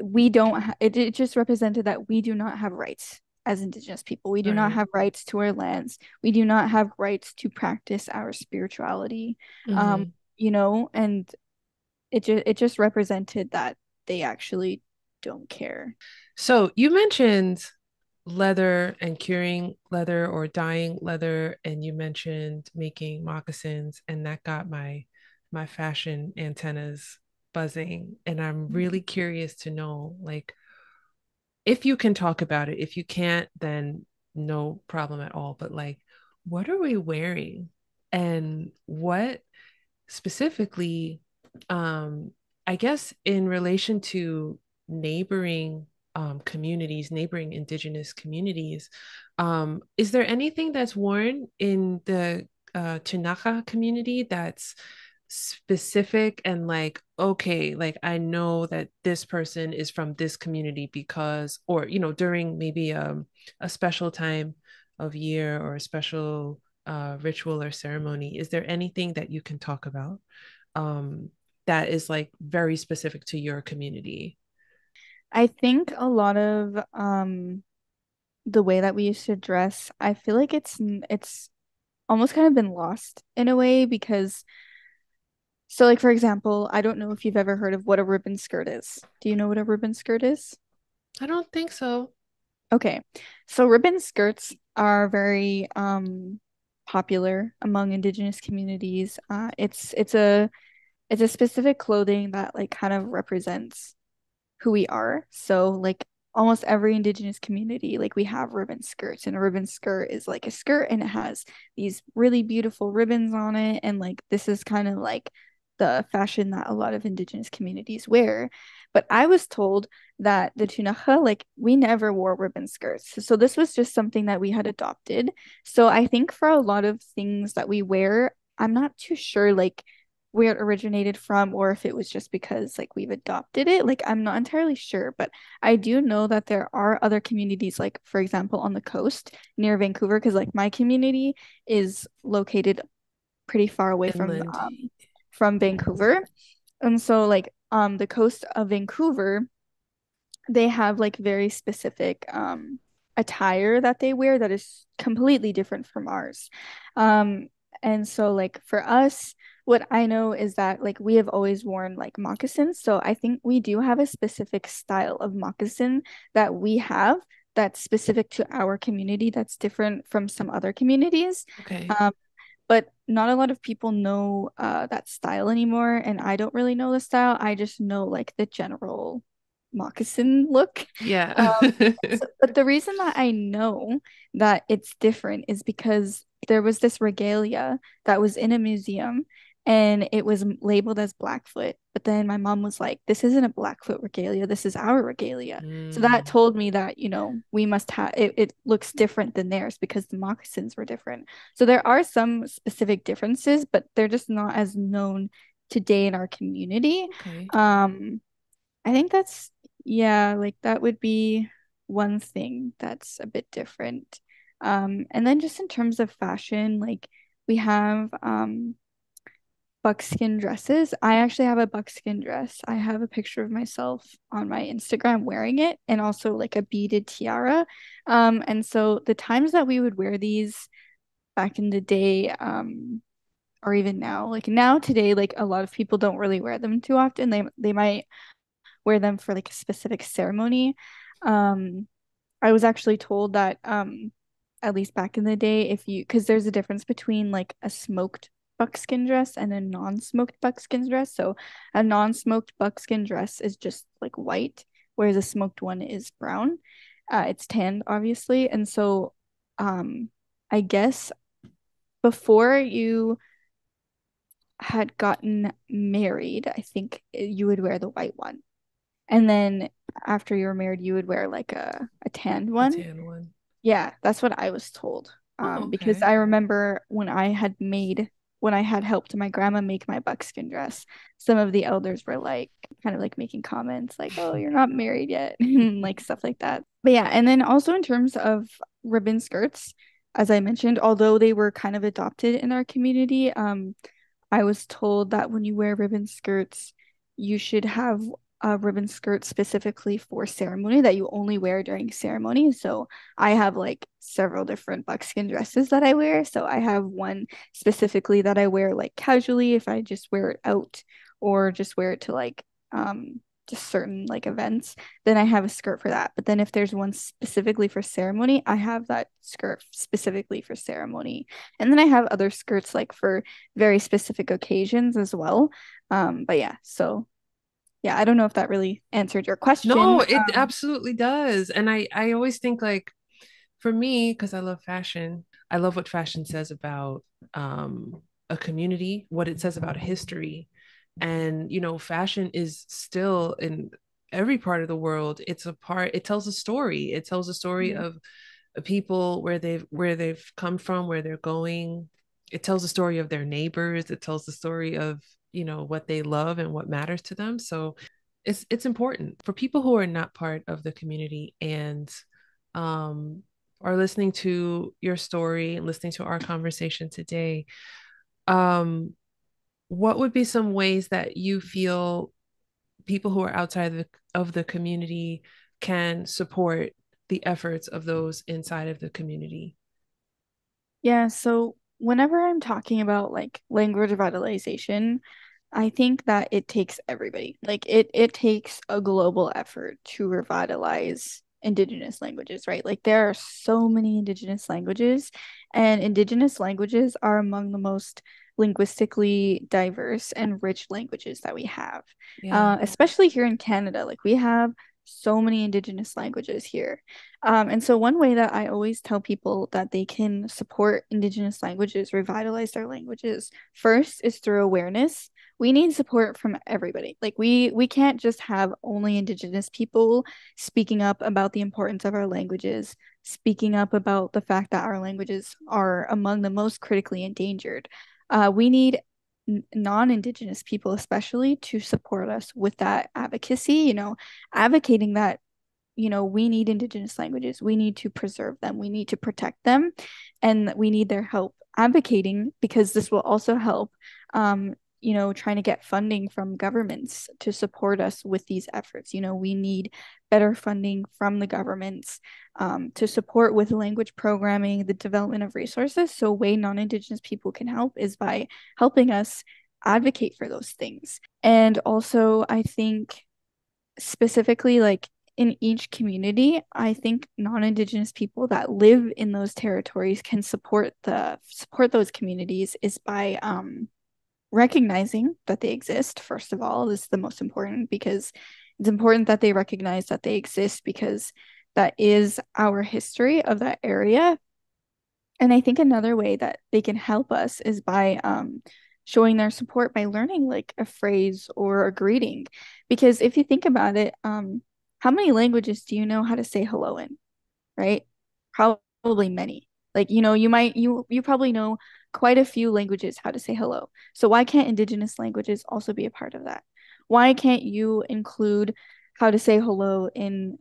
we don't it just represented that we do not have rights as Indigenous people. We do not Right. have rights to our lands. We do not have rights to practice our spirituality. Hmm. And it just represented that they actually don't care. So you mentioned leather and curing leather or dyeing leather, and you mentioned making moccasins, and that got my fashion antennas buzzing. And I'm really curious to know, like, if you can talk about it. If you can't, then no problem at all. But like, what are we wearing? And what specifically, I guess in relation to neighboring communities, neighboring indigenous communities, is there anything that's worn in the Ktunaxa community that's specific and like, okay, like I know that this person is from this community because, or during maybe a special time of year or a special ritual or ceremony, is there anything that you can talk about um, that is like very specific to your community? I think a lot of the way that we used to dress, I feel like it's almost kind of been lost in a way because so like for example, I don't know if you've ever heard of what a ribbon skirt is. Do you know what a ribbon skirt is? I don't think so. Okay. So ribbon skirts are very popular among Indigenous communities. It's a specific clothing that like kind of represents who we are. So like almost every Indigenous community, like we have ribbon skirts, and a ribbon skirt is like a skirt and it has these really beautiful ribbons on it. And like this is kind of like the fashion that a lot of Indigenous communities wear. But I was told that the Ktunaxa, like we never wore ribbon skirts. So this was just something that we had adopted. So I think for a lot of things that we wear, I'm not too sure like where it originated from or if it was just because like we've adopted it. Like I'm not entirely sure, but I do know that there are other communities like for example on the coast near Vancouver because like my community is located pretty far away Inland. from Vancouver. And so like the coast of Vancouver they have like very specific attire that they wear that is completely different from ours. Um and so like for us what I know is that like we have always worn like moccasins. So I think we do have a specific style of moccasin that we have that's specific to our community that's different from some other communities. Okay. Um but not a lot of people know that style anymore, and I don't really know the style. I just know like the general moccasin look. Yeah. Um, but the reason that I know that it's different is because there was this regalia that was in a museum and it was labeled as Blackfoot. But then my mom was like, this isn't a Blackfoot regalia, this is our regalia. So that Mm, told me that, we must have it looks different than theirs because the moccasins were different. So there are some specific differences, but they're just not as known today in our community. okay. Um, I think that's, yeah, like that would be one thing that's a bit different. And then just in terms of fashion, like we have buckskin dresses. I actually have a buckskin dress. I have a picture of myself on my Instagram wearing it and also like a beaded tiara. And so the times that we would wear these back in the day, or even now. Like now today, like a lot of people don't really wear them too often. They might wear them for like a specific ceremony. Um, I was actually told that at least back in the day, if you because there's a difference between like a smoked buckskin dress and a non-smoked buckskin dress. So a non-smoked buckskin dress is just like white, whereas a smoked one is brown. It's tanned, obviously. And so I guess before you had gotten married, I think you would wear the white one. And then after you were married, you would wear like a tanned The one. tan one. Yeah, that's what I was told. Oh, Because okay. I remember when I had helped my grandma make my buckskin dress, some of the elders were like, kind of like making comments like, "Oh, you're not married yet," and like stuff like that. But yeah, and then also in terms of ribbon skirts, as I mentioned, although they were kind of adopted in our community, I was told that when you wear ribbon skirts, you should have a ribbon skirt specifically for ceremony that you only wear during ceremony. So I have like several different buckskin dresses that I wear. So I have one specifically that I wear like casually if I just wear it out or just wear it to like just certain like events, then I have a skirt for that. But then if there's one specifically for ceremony, I have that skirt specifically for ceremony. And then I have other skirts like for very specific occasions as well. But yeah, so yeah, I don't know if that really answered your question. No, it absolutely does. And I always think like for me, because I love fashion, I love what fashion says about a community, what it says about history. And, fashion is still in every part of the world. It tells a story. It tells a story Mhm. of people where they've come from, where they're going. It tells the story of their neighbors. It tells the story of, what they love and what matters to them. So it's important for people who are not part of the community and um, are listening to your story and listening to our conversation today. Um, what would be some ways that you feel people who are outside of the community can support the efforts of those inside of the community? Yeah, so whenever I'm talking about like language revitalization, I think that it takes everybody. Like it takes a global effort to revitalize Indigenous languages, right? Like there are so many Indigenous languages, and Indigenous languages are among the most linguistically diverse and rich languages that we have. Yeah. Especially here in Canada, like we have so many Indigenous languages here. And so one way that I always tell people that they can support Indigenous languages, revitalize their languages, first is through awareness. We need support from everybody. Like we can't just have only Indigenous people speaking up about the importance of our languages, speaking up about the fact that our languages are among the most critically endangered. We need non-Indigenous people especially to support us with that advocacy, advocating that we need Indigenous languages. We need to preserve them. We need to protect them, and we need their help advocating because this will also help, trying to get funding from governments to support us with these efforts. We need better funding from the governments to support with language programming, the development of resources. So, a way non-Indigenous people can help is by helping us advocate for those things. And also, I think specifically like in each community, I think non-Indigenous people that live in those territories can support those communities is by recognizing that they exist. First of all, this is the most important because it's important that they recognize that they exist because that is our history of that area. And I think another way that they can help us is by showing their support by learning like a phrase or a greeting. Because if you think about it, how many languages do you know how to say hello in, right? Probably many. Like, you probably know quite a few languages how to say hello. So why can't Indigenous languages also be a part of that? Why can't you include how to say hello in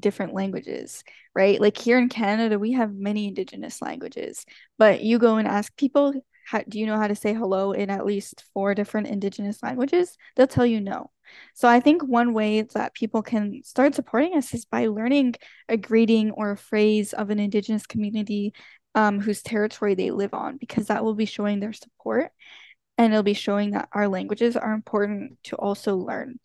different languages, right? Like here in Canada, we have many Indigenous languages, but you go and ask people, do you know how to say hello in at least four different Indigenous languages? They'll tell you no. So I think one way that people can start supporting us is by learning a greeting or a phrase of an Indigenous community whose territory they live on, because that will be showing their support. and it'll be showing that our languages are important to also learn.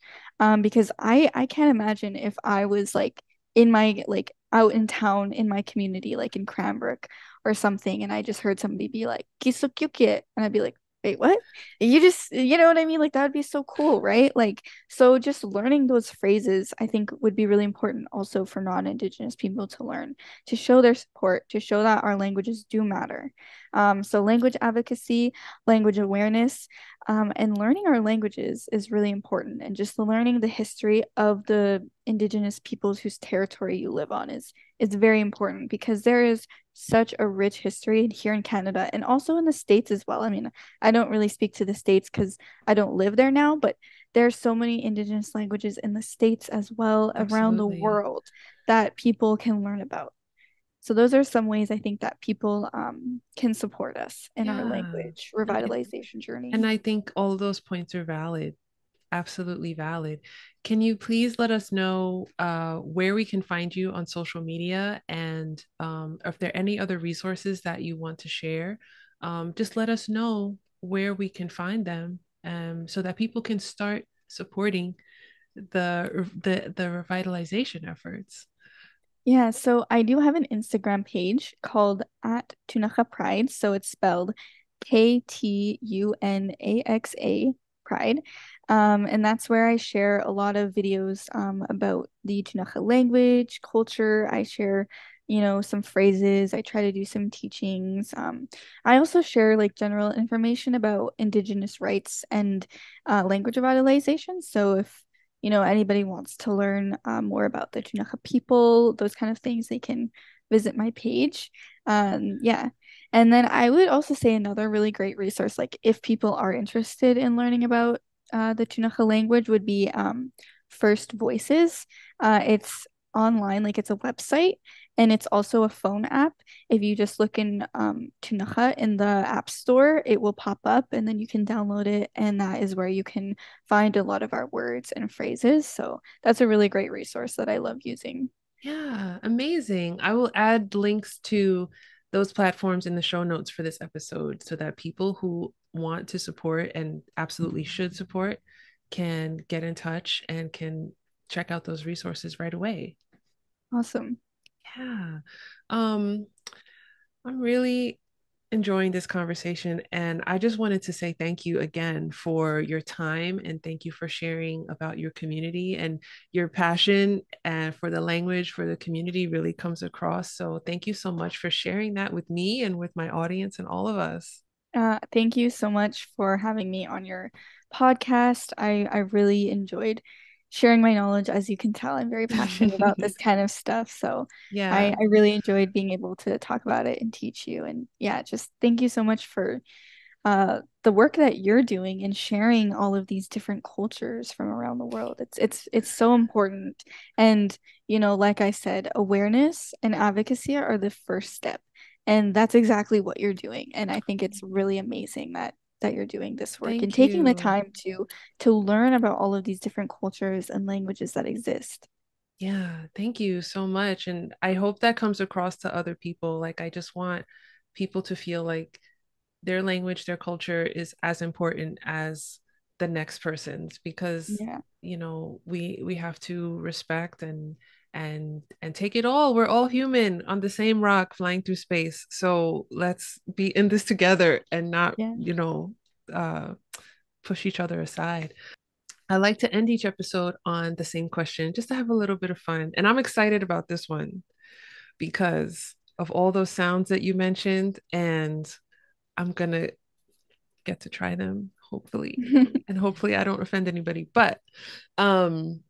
Because I can't imagine if I was like in my like out in town in my community, like in Cranbrook or something, and I just heard somebody be like, "Kisukyukie," and I'd be like, "Wait, what?" You just, you know what I mean? Like that would be so cool, right? Like, so just learning those phrases, I think would be really important also for non-Indigenous people to learn, to show their support, to show that our languages do matter. So language advocacy, language awareness, and learning our languages is really important. And just learning the history of the Indigenous peoples whose territory you live on is very important because there is such a rich history here in Canada and also in the States as well. I mean, I don't really speak to the States because I don't live there now, but there's so many Indigenous languages in the States as well around the Absolutely. world that people can learn about. So those are some ways I think that people can support us in our Yeah. language And I, revitalization journey. and I think all those points are valid, absolutely valid. Can you please let us know where we can find you on social media and if there are any other resources that you want to share? Just let us know where we can find them so that people can start supporting the revitalization efforts. Yeah, so I do have an Instagram page called at Ktunaxa Pride. So it's spelled Ktunaxa Pride. And that's where I share a lot of videos about the Ktunaxa language, culture. I share, some phrases. I try to do some teachings. I also share like general information about Indigenous rights and language revitalization. So if anybody wants to learn more about the Ktunaxa people, those kind of things, they can visit my page. Yeah. And then I would also say another really great resource, like if people are interested in learning about the Ktunaxa language, would be First Voices. It's online, like it's a website, and it's also a phone app. If you just look in Ktunaxa in the App Store, it will pop up, and then you can download it, and that is where you can find a lot of our words and phrases. So that's a really great resource that I love using. Yeah, amazing. I will add links to those platforms in the show notes for this episode so that people who want to support and absolutely should support can get in touch and can check out those resources right away. Awesome. Yeah. Um, I'm really enjoying this conversation. And I just wanted to say thank you again for your time and thank you for sharing about your community and your passion and for the language for the community really comes across. So thank you so much for sharing that with me and with my audience and all of us. Thank you so much for having me on your podcast. I really enjoyed sharing my knowledge. As you can tell, I'm very passionate about this kind of stuff. So Yeah. I really enjoyed being able to talk about it and teach you. And yeah, just thank you so much for the work that you're doing and sharing all of these different cultures from around the world. It's so important. And like I said, awareness and advocacy are the first step. And that's exactly what you're doing. And I think it's really amazing that you're doing this work and Thank taking the you. time to learn about all of these different cultures and languages that exist. Yeah, thank you so much. And I hope that comes across to other people. Like, I just want people to feel like their language, their culture is as important as the next person's because Yeah. we have to respect and take it all. We're all human on the same rock flying through space. So let's be in this together and not, Yeah. uh push each other aside. I like to end each episode on the same question just to have a little bit of fun. And I'm excited about this one because of all those sounds that you mentioned and I'm gonna get to try them, hopefully. And hopefully I don't offend anybody. But um,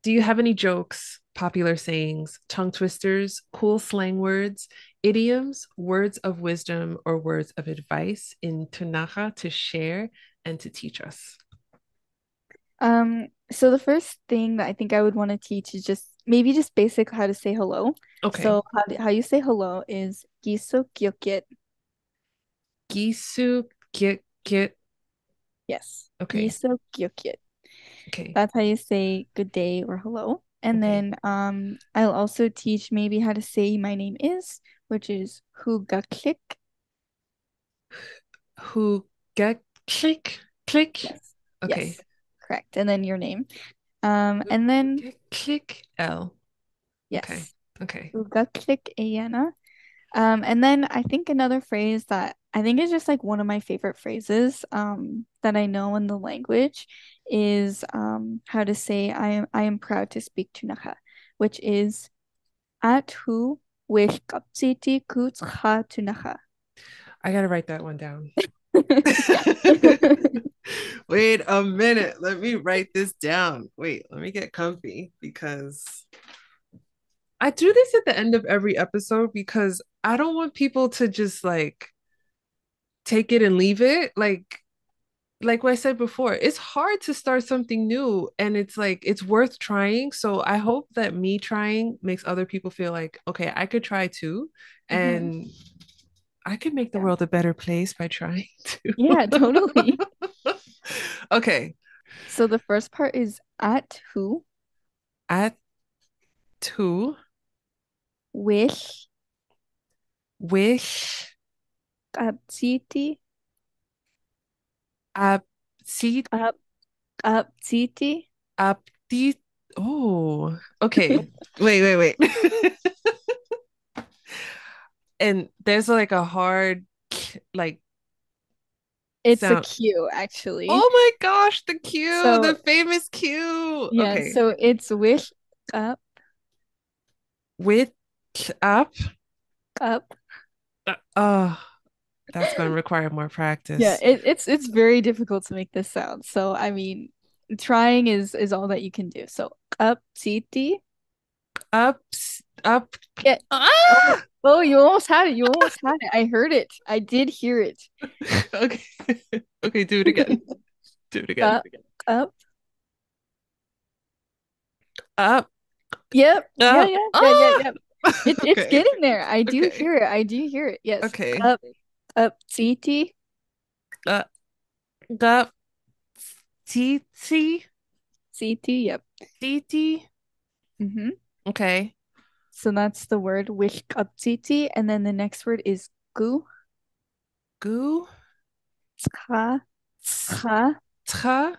do you have any jokes, popular sayings, tongue twisters, cool slang words, idioms, words of wisdom, or words of advice in Ktunaxa to share and to teach us? So the first thing that I think I would want to teach is just maybe just basic how to say hello. Okay. So how you say hello is giso gyokit. Gisu get. Yes. Okay. Giso gyokit. Okay. That's how you say good day or hello. And Okay. then I'll also teach maybe how to say my name is, which is hugaklik. Who get Click, click. Yes. Okay. Yes. Correct. And then your name. And then Okay. Click L. Okay. yes. Okay. Ugaklik Aiyana. And then I think another phrase that I think is just like one of my favorite phrases that I know in the language is how to say I am proud to speak Ktunaxa, which is at who wish kapsiti kutska Ktunaxa. I gotta write that one down. Yeah. Wait a minute. Let me write this down. Wait, let me get comfy because I do this at the end of every episode because I don't want people to just like take it and leave it. Like what I said before, it's hard to start something new and it's like it's worth trying. So I hope that me trying makes other people feel like, okay, I could try too. Mhm. And I could make the Yeah. world a better place by trying to. Yeah, totally. Okay. So the first part is at who At to wish wish kapsiti up see kap kapsiti. up the oh okay. Wait. And there's like a hard like It's a sound. Q actually. Oh my gosh, the Q, the So famous Q. yeah, Okay. so it's wish up With up. up. Oh, that's going to require more Yeah, practice. it's very difficult to make this sound. So I mean, trying is all that you can do. So up titi. Up, up. Yeah. Oh, Ah! oh, you almost had it. You almost had it. I heard it. I did hear it. Okay. Okay, do it again. Do it again. Up, up. Up, Yep. Yeah, up. yeah, yeah, yeah, Ah! yeah. It's Okay. getting there. I do Okay. hear it. I do hear it. Yes. Okay. Up titi. Up, up. Titi, Titi. Yep. titi. Mm-hmm. Okay. So that's the word wish up titi, and then the next word is gu. Goo. Tscha. Tscha. Tra.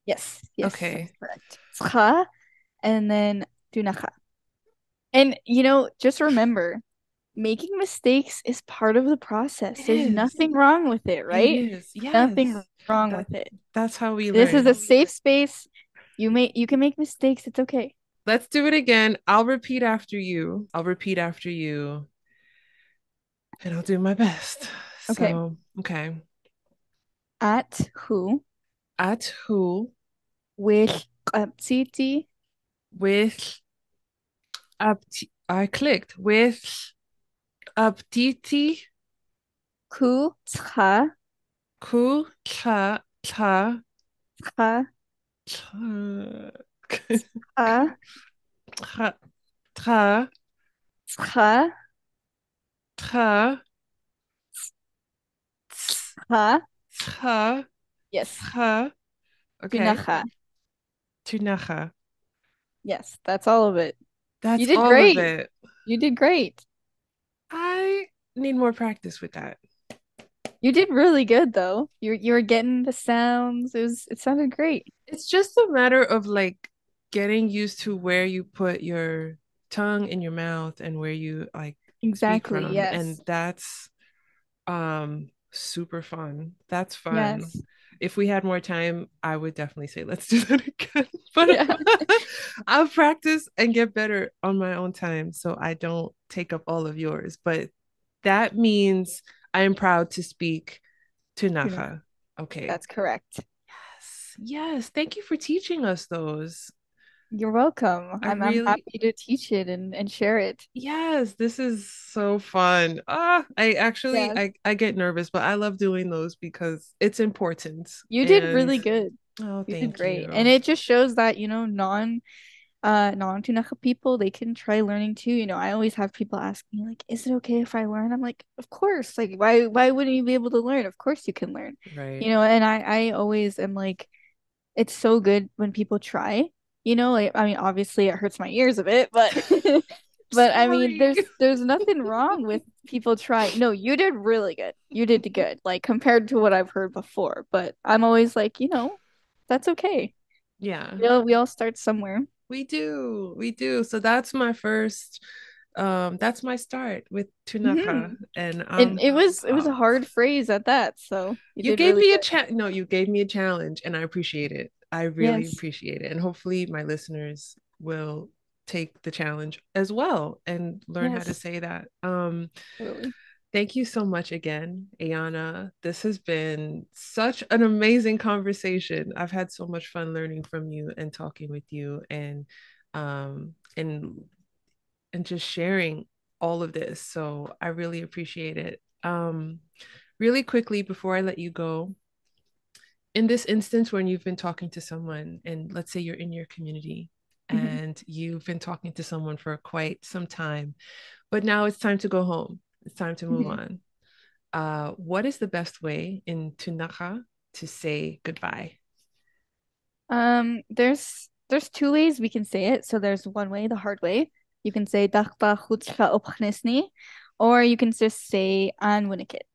Yes, yes, that's Okay. correct. Tscha, and then Ktunaxa. And just remember, making mistakes is part of the process. It There's is. nothing wrong with it, It right? is. Nothing Yes. wrong That with it. that's how we This is a learn. safe space. You can make mistakes. It's okay. Let's do it again. I'll repeat after you. I'll repeat after you and I'll do my best. Okay. So, okay. At who At who wish qabsiti with I clicked with aptiti ku tscha ku cha cha tscha cha tscha tra tra tscha tra tscha. tra Yes. tra. Okay. Tunacha. Tunaxa. Yes, that's all of it. You That's did all of great. it. You did great. I need more practice with that. You did really good though. You were getting the sounds. It sounded great. It's just a matter of like getting used to where you put your tongue in your mouth and where you like speak Exactly. from. And Yes. that's super fun. That's fun. Yes. If we had more time, I would definitely say let's do that again. But Yeah. I'll practice and get better on my own time so I don't take up all of yours. But that means I am proud to speak to Tunacha. Naha. Okay. That's correct. Yes. Yes. Thank you for teaching us those. You're welcome. I I'm really, happy to teach it and share it. yes, this is so fun. I actually Yes. I get nervous, but I love doing those because it's important. You did And really good. oh, You did thank great. And you. it just shows that, non-Tunacha people, they can try learning too. I always have people ask me like, is it okay if I learn? I'm like, of course. Like why wouldn't you be able to learn? Of course you can learn. Right. And I always am like, it's so good when people try. Like I mean, obviously it hurts my ears a bit, but But I mean, Sorry. there's nothing wrong with people trying. No, you did really good. You did good, like compared to what I've heard before. But I'm always like, that's okay. Yeah, We all start somewhere. we do. We do. So that's my first that's my start with Ktunaxa, Hmm. and And it was a pumped. hard phrase at that, so you You did gave really me a good. no, you gave me a challenge and I appreciate it. I really Yes. appreciate it. And hopefully my listeners will take the challenge as well and learn how to Yes. say that. Totally. Thank you so much again, Aiyana. This has been such an amazing conversation. I've had so much fun learning from you and talking with you um and and just sharing all of this. So I really appreciate it. Really quickly before I let you go, in this instance when you've been talking to someone and let's say you're in your community Mhm. and you've been talking to someone for quite some time, but now it's time to go home. It's time to move Mhm. on. What is the best way in Ktunaxa to say goodbye? There's two ways we can say it. So there's one way, the hard way. You can say "Dagba chutzpah opchnisni," or you can just say "an winnikit."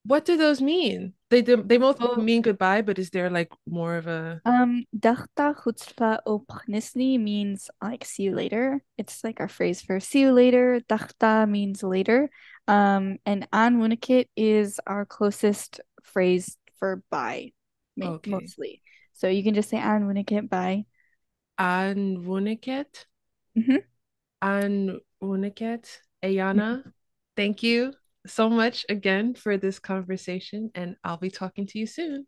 What do those mean? They both So mean goodbye, but is there like more of a "Dagta chutzpah opchnisni" means like "see you later." It's like our phrase for "see you later." "Dagta" means later. And "an winnikit" is our closest phrase for bye, okay. mostly. So you can just say "an winnikit," bye. An Wuniket? Mhm. An Wuniket? Mhm. Ayana, thank you so much again for this conversation, and I'll be talking to you soon.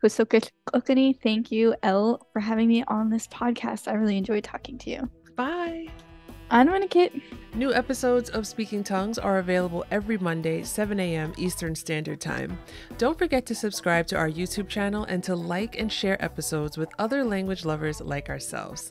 Husokishkokani, thank you, Elle, for having me on this podcast. I really enjoyed talking to you. Bye. Anwanikit. New episodes of Speaking Tongues are available every Monday, 7 a.m. Eastern Standard Time. Don't forget to subscribe to our YouTube channel and to like and share episodes with other language lovers like ourselves.